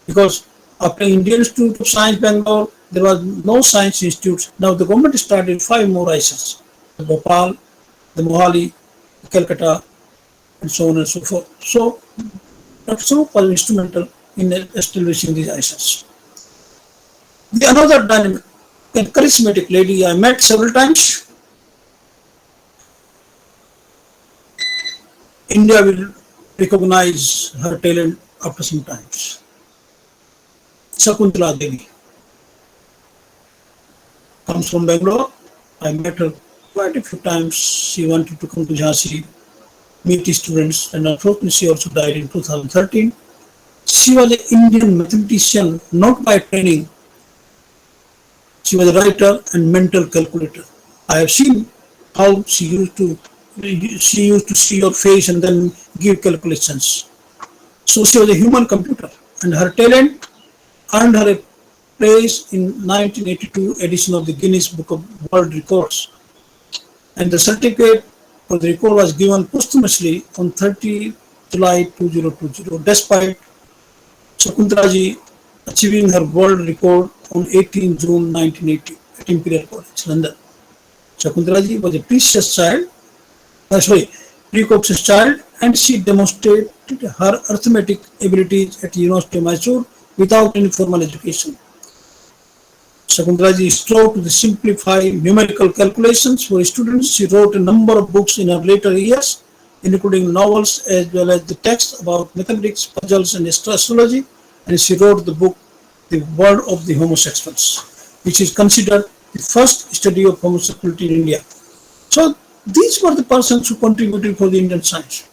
Because after Indian Institute of Science Bangalore, there was no science institutes. Now the government started 5 more ISERs: the Bhopal, the Mohali, the Calcutta, and so on and so forth. So Dr. Sarup was instrumental in establishing these ISERs. The another dynamic a charismatic lady I met several times. India will recognize her talent after some times. Shakuntala Devi comes from Bangalore. I met her quite a few times. She wanted to come to Jhansi, meet students, and unfortunately she also died in 2013. She was an Indian mathematician, not by training. She was a writer and mental calculator. I have seen how she used to see your face and then give calculations. So she was a human computer, and her talent earned her a place in 1982 edition of the Guinness Book of World Records. And the certificate for the record was given posthumously on 30 July 2020, despite Shakuntalaji achieving her world record on 18 June 1980 at Imperial College, London. Shakuntalaji was a precocious child, and she demonstrated her arithmetic abilities at the University of Mysore without any formal education. Shakuntalaji strove to simplify numerical calculations for students. She wrote a number of books in her later years, including novels as well as the text about mathematics, puzzles, and astrology. And she wrote the book, The World of the Homosexuals, which is considered the first study of homosexuality in India. So these were the persons who contributed for the Indian science.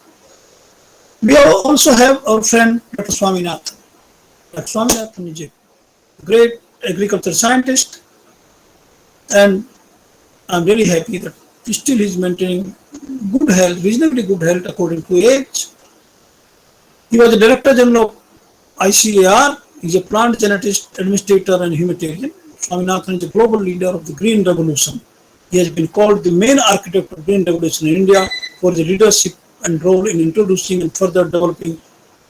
We also have our friend Dr. Swaminathan. Dr. Swaminathan is a great agriculture scientist, and I'm really happy that still he's maintaining good health, reasonably good health according to age. He was the Director General of ICAR. He's a plant geneticist, administrator, and humanitarian. Swaminathan is a global leader of the Green Revolution. He has been called the main architect of Green Revolution in India for his leadership and role in introducing and further developing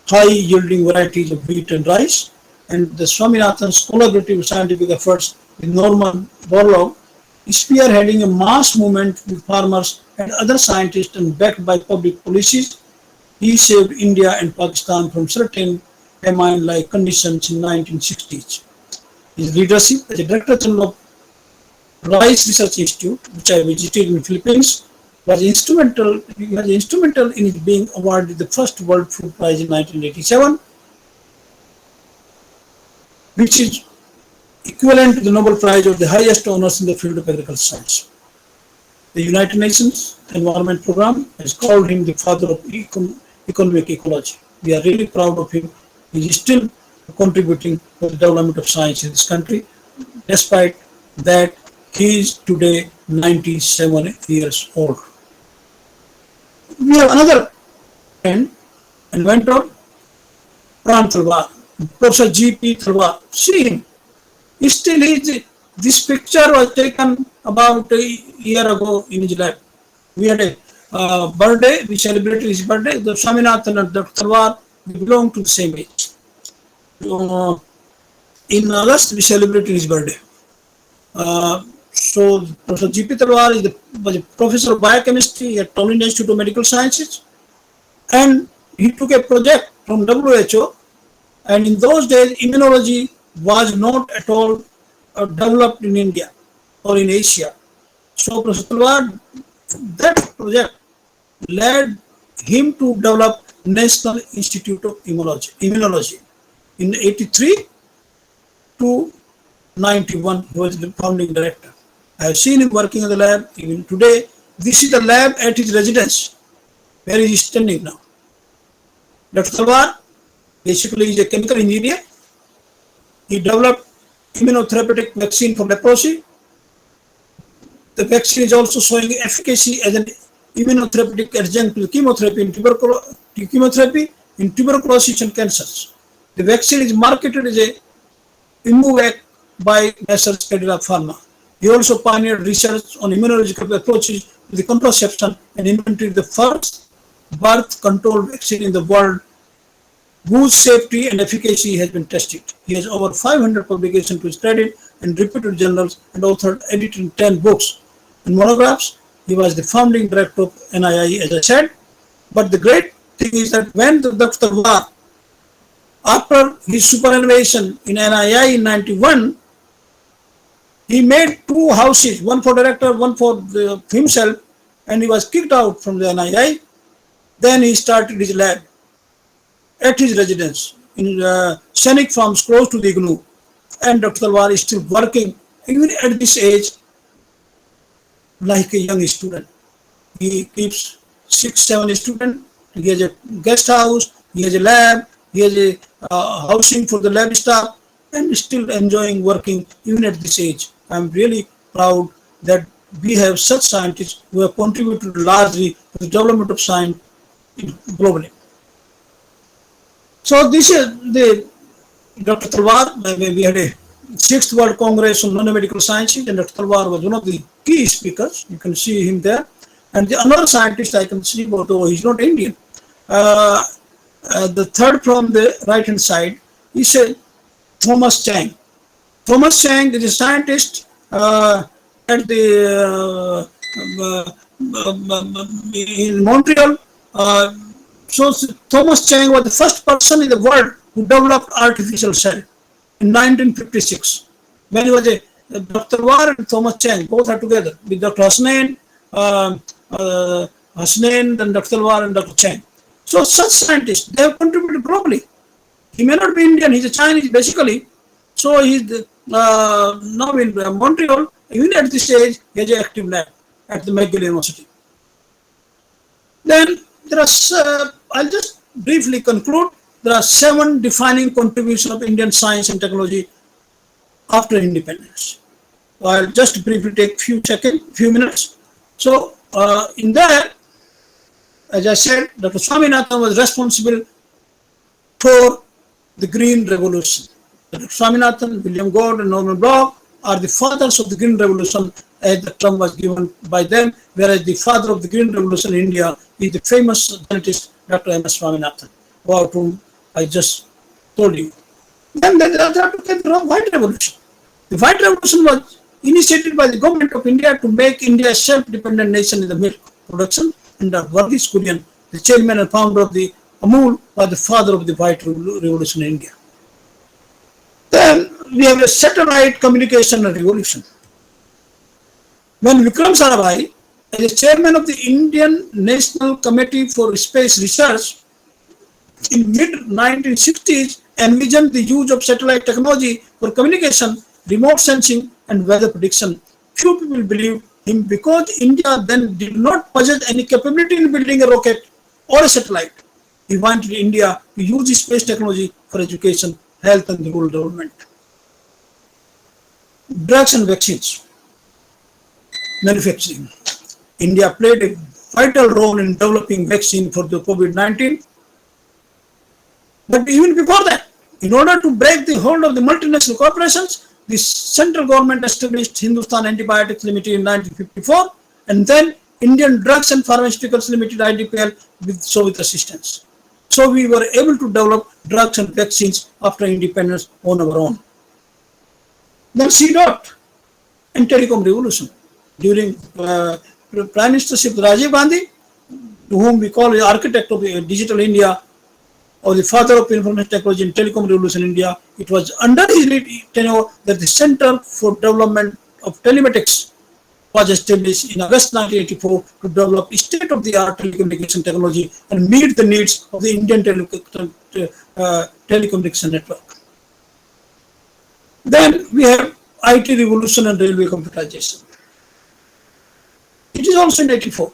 high-yielding varieties of wheat and rice. And the Swaminathan's collaborative scientific efforts with Norman Borlaug, spearheading a mass movement with farmers and other scientists and backed by public policies, he saved India and Pakistan from certain famine-like conditions in 1960s. His leadership as a Director General of Rice Research Institute, which I visited in the Philippines, was instrumental. He was instrumental in it being awarded the first World Food Prize in 1987, which is equivalent to the Nobel Prize of the highest honors in the field of agricultural science. The United Nations Environment Program has called him the father of economic ecology. We are really proud of him. He is still contributing to the development of science in this country, despite that he is today 97 years old. We have another friend, inventor, Pran Talwar, Professor G.P. Talwar. See him. He still is. This picture was taken about a year ago in his lab. We had a birthday. We celebrated his birthday. The Swaminathan and Dr. Talwar, they belong to the same age. In August, we celebrated his birthday. So Professor G.P. Talwar was a professor of biochemistry at All India Institute of Medical Sciences, and he took a project from WHO. And in those days, immunology was not at all developed in India or in Asia. So Professor Talwar, that project led him to develop National Institute of Immunology. In 83 to 91, he was the founding director. I have seen him working in the lab even today. This is the lab at his residence, where he is standing now. Dr. Talwar basically is a chemical engineer. He developed immunotherapeutic vaccine for leprosy. The vaccine is also showing efficacy as an immunotherapeutic adjunct to chemotherapy in tuberculosis and cancers. The vaccine is marketed as a Immuvac by Messrs. Cadila Pharma. He also pioneered research on immunological approaches to the contraception and invented the first birth control vaccine in the world, whose safety and efficacy has been tested. He has over 500 publications to his credit in reputed journals and authored, edited 10 books and monographs. He was the founding director of NII, as I said. But the great thing is that when Dr. Talwar, after his superannuation in NII in 91, He made two houses, one for director, one for himself, and he was kicked out from the NII. Then he started his lab at his residence in scenic farms close to the IGNOU. And Dr. Talwar is still working, even at this age, like a young student. He keeps 6, 7 students. He has a guest house, he has a lab, he has a housing for the lab staff, and still enjoying working even at this age. I'm really proud that we have such scientists who have contributed largely to the development of science globally. So this is the Dr. Talwar. We had a 6th World Congress on Non-Medical Sciences, and Dr. Talwar was one of the key speakers. You can see him there. And the another scientist I can see, although he's not Indian, the third from the right-hand side, he said Thomas Chang. Thomas Chang is a scientist at the in Montreal. So Thomas Chang was the first person in the world who developed artificial cell in 1956. When he was Dr. War and Thomas Chang, both are together with Dr. Hasnain, then Dr. War and Dr. Chang. So such scientists, they have contributed globally. He may not be Indian, he's a Chinese basically. So he's now in Montreal, even at this stage, he has an active lab at the McGill University. Then there are, I'll just briefly conclude, there are 7 defining contributions of Indian science and technology after independence. I'll just briefly take few minutes. So in that, as I said, Dr. Swaminathan was responsible for the Green Revolution. Dr. Swaminathan, William Gord, and Norman Bloch are the fathers of the Green Revolution, as the term was given by them, whereas the father of the Green Revolution in India is the famous genetist Dr. M.S. Swaminathan, about whom I just told you. Then there is the White Revolution. The White Revolution was initiated by the government of India to make India a self-dependent nation in the milk production, and Varghese Kurian, the chairman and founder of the Amul, was the father of the White Revolution in India. Then we have a satellite communication revolution. When Vikram Sarabhai, as chairman of the Indian National Committee for Space Research, in mid-1960s envisioned the use of satellite technology for communication, remote sensing, and weather prediction, few people believed him because India then did not possess any capability in building a rocket or a satellite. He wanted India to use space technology for education, health, and rural development. Drugs and vaccines manufacturing. India played a vital role in developing vaccine for the COVID-19. But even before that, in order to break the hold of the multinational corporations, the central government established Hindustan Antibiotics Limited in 1954, and then Indian Drugs and Pharmaceuticals Limited (IDPL) with Soviet assistance. So we were able to develop drugs and vaccines after independence on our own. Then C-Dot and telecom revolution. During Prime Ministership of Rajiv Gandhi, to whom we call the architect of the digital India, or the father of information technology and telecom revolution in India, it was under his tenure that the Center for Development of Telematics was established in August 1984 to develop state-of-the-art telecommunication technology and meet the needs of the Indian telecommunication network. Then we have IT revolution and railway computerization. It is also in 1984.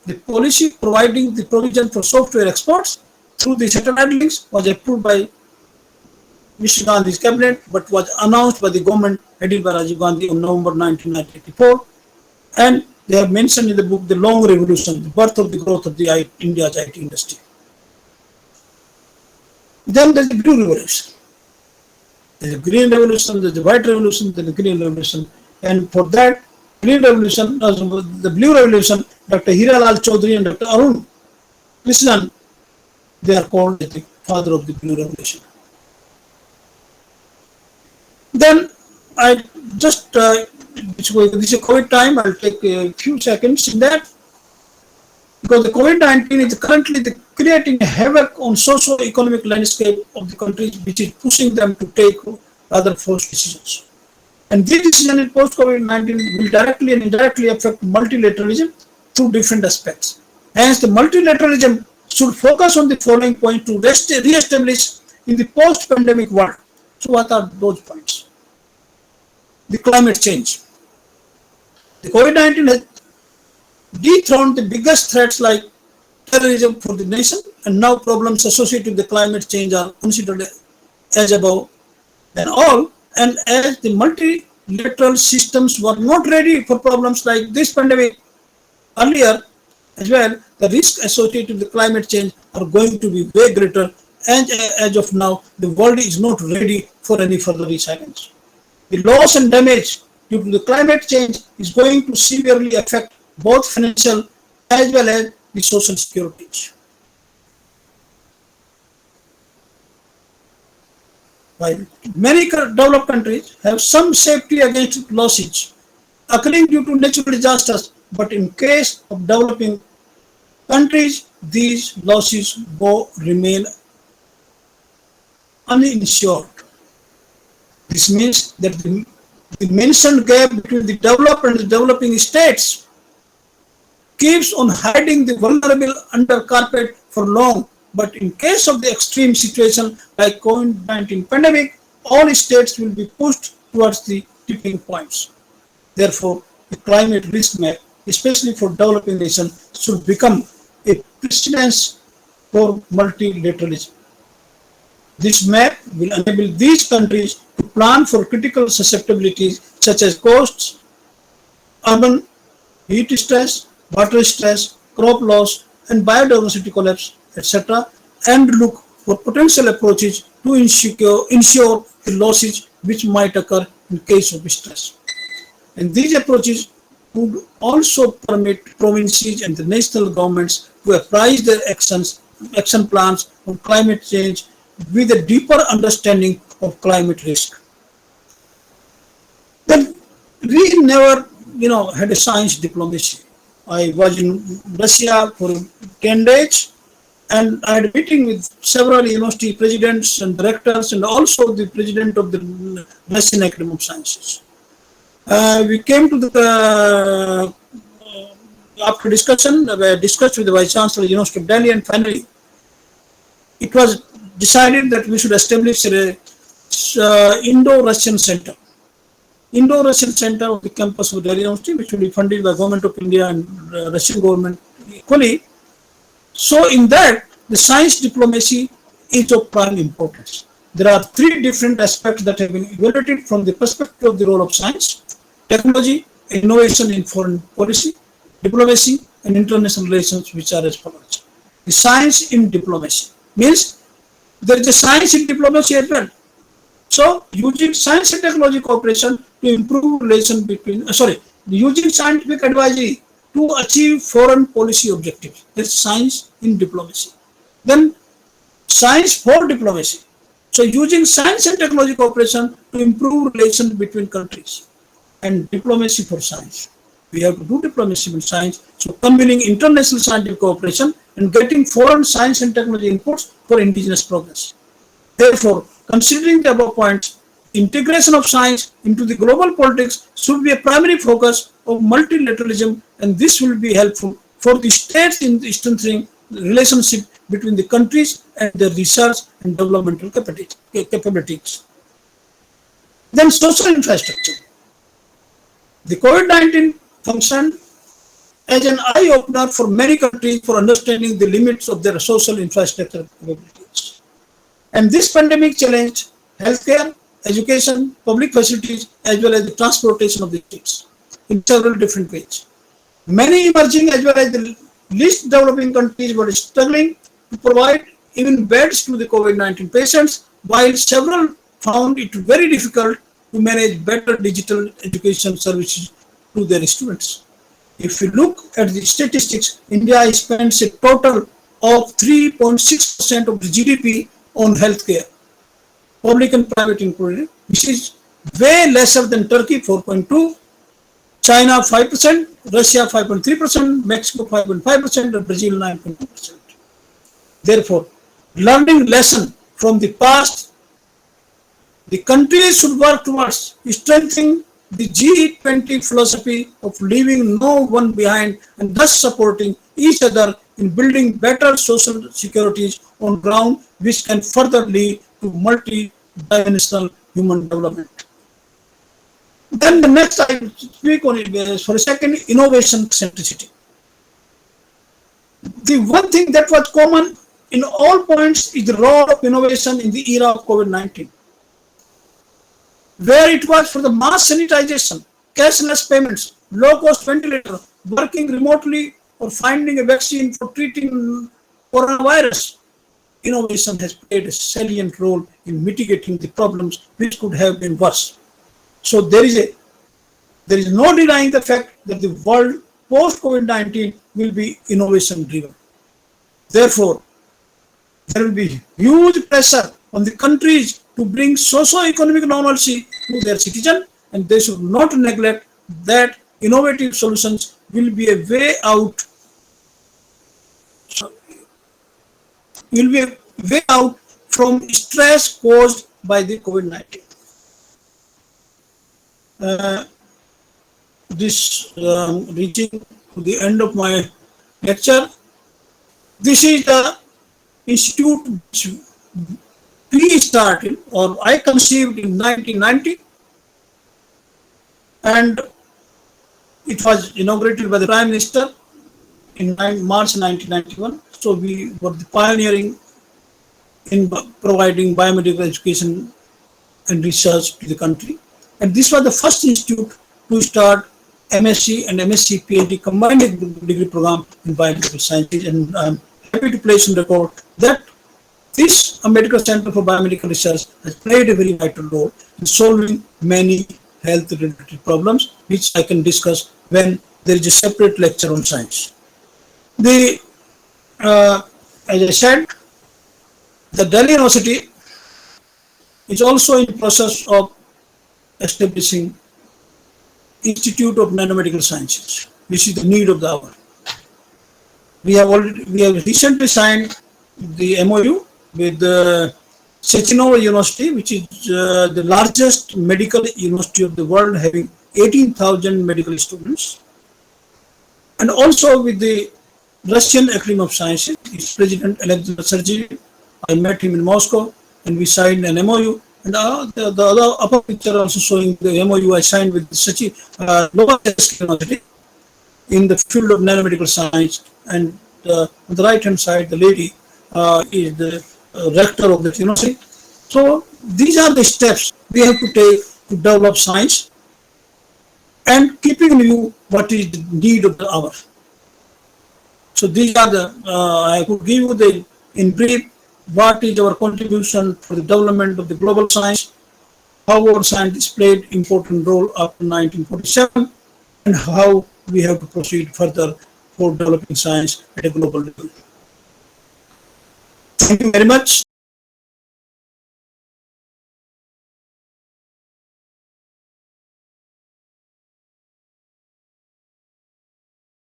The policy providing the provision for software exports through the satellite links was approved by Mr. Gandhi's cabinet, but was announced by the government headed by Rajiv Gandhi on November 1984. And they have mentioned in the book the long revolution, the birth of the growth of the India's IT industry. Then there's the blue revolution. There's the green revolution, there's the white revolution, there's the green revolution. And for that green revolution, the blue revolution, Dr. Hiralal Chaudhary and Dr. Arun Krishnan, they are called the father of the blue revolution. Then I just, this is a COVID time, I'll take a few seconds in that, because the COVID-19 is currently creating a havoc on socio-economic landscape of the countries, which is pushing them to take rather forced decisions. And this decision in post-COVID-19 will directly and indirectly affect multilateralism through different aspects. Hence, the multilateralism should focus on the following points to re-establish in the post-pandemic world. So what are those points? The climate change. The COVID-19 has dethroned the biggest threats like terrorism for the nation, and now problems associated with the climate change are considered as above than all. And as the multilateral systems were not ready for problems like this pandemic earlier as well, the risks associated with climate change are going to be way greater. And as of now, the world is not ready for any further resilience. The loss and damage due to the climate change is going to severely affect both financial as well as the social securities. While many developed countries have some safety against losses occurring due to natural disasters, but in case of developing countries, these losses remain uninsured. This means that the mentioned gap between the developed and the developing states keeps on hiding the vulnerable under carpet for long. But in case of the extreme situation like COVID-19 pandemic, all states will be pushed towards the tipping points. Therefore, the climate risk map, especially for developing nations, should become a precedence for multilateralism. This map will enable these countries to plan for critical susceptibilities such as coasts, urban heat stress, water stress, crop loss, and biodiversity collapse, etc., and look for potential approaches to ensure the losses which might occur in case of stress. And these approaches would also permit provinces and the national governments to apprise their action plans on climate change with a deeper understanding of climate risk. Then we never, had a science diplomacy. I was in Russia for 10 days, and I had a meeting with several university presidents and directors, and also the president of the Russian Academy of Sciences. We came to the after discussion, we discussed with the Vice Chancellor of the University of Delhi, and finally it was decided that we should establish a Indo-Russian Center. Indo-Russian Center of the campus of Delhi University, which will be funded by Government of India and Russian government equally. So in that, the science diplomacy is of prime importance. There are three different aspects that have been evaluated from the perspective of the role of science: technology, innovation in foreign policy, diplomacy, and international relations, which are as follows. The science in diplomacy means there is a science in diplomacy as well. So, using science and technology cooperation to improve relation between, using scientific advisory to achieve foreign policy objectives. That's science in diplomacy. Then, science for diplomacy. So, using science and technology cooperation to improve relations between countries, and diplomacy for science. We have to do diplomacy with science. So, convening international scientific cooperation and getting foreign science and technology inputs for indigenous progress. Therefore, considering the above points, integration of science into the global politics should be a primary focus of multilateralism, and this will be helpful for the states in strengthening the relationship between the countries and their research and developmental capabilities. Then social infrastructure. The COVID-19 functioned as an eye-opener for many countries for understanding the limits of their social infrastructure capabilities. And this pandemic challenged healthcare, education, public facilities, as well as the transportation of the states in several different ways. Many emerging as well as the least developing countries were struggling to provide even beds to the COVID-19 patients, while several found it very difficult to manage better digital education services to their students. If you look at the statistics, India spends a total of 3.6% of the GDP on healthcare, public and private included, which is way lesser than Turkey 4.2%, China 5%, Russia 5.3%, Mexico 5.5%, and Brazil 9.2%. Therefore, learning lesson from the past The countries should work towards strengthening the G20 philosophy of leaving no one behind and thus supporting each other in building better social securities on ground which can further lead to multi-dimensional human development. Then the next I speak on it for a second, innovation centricity. The one thing that was common in all points is the role of innovation in the era of COVID-19, where it was for the mass sanitization, cashless payments, low-cost ventilator, working remotely, or finding a vaccine for treating coronavirus. Innovation has played a salient role in mitigating the problems which could have been worse. So there is no denying the fact that the world post COVID-19 will be innovation driven. Therefore, there will be huge pressure on the countries to bring socio-economic normalcy to their citizens, and they should not neglect that innovative solutions will be a way out. Will be a way out from stress caused by the COVID-19. Reaching to the end of my lecture. This is the institute which we started, or I conceived in 1990, and it was inaugurated by the Prime Minister in March 1991. So we were the pioneering in providing biomedical education and research to the country. And this was the first institute to start MSc and MSc PhD combined degree program in biomedical sciences. And I'm happy to place on record that this Medical Center for Biomedical Research has played a very vital role in solving many health-related problems, which I can discuss when there is a separate lecture on science. As I said, the Delhi University is also in the process of establishing Institute of Nanomedical Sciences, which is the need of the hour. We have recently signed the MOU with Sechinova University, which is the largest medical university of the world, having 18,000 medical students, and also with the Russian Academy of Sciences. Its president, Alexander Sergey. I met him in Moscow, and we signed an MOU. And the other upper picture also showing the MOU I signed with Sechinova University in the field of nanomedical science. And on the right-hand side, the lady is the rector of the university. So these are the steps we have to take to develop science, and keeping in view what is the need of the hour. So these are the, I could give you in brief, what is our contribution for the development of the global science, how our scientists played important role after 1947, and how we have to proceed further for developing science at a global level. Thank you very much.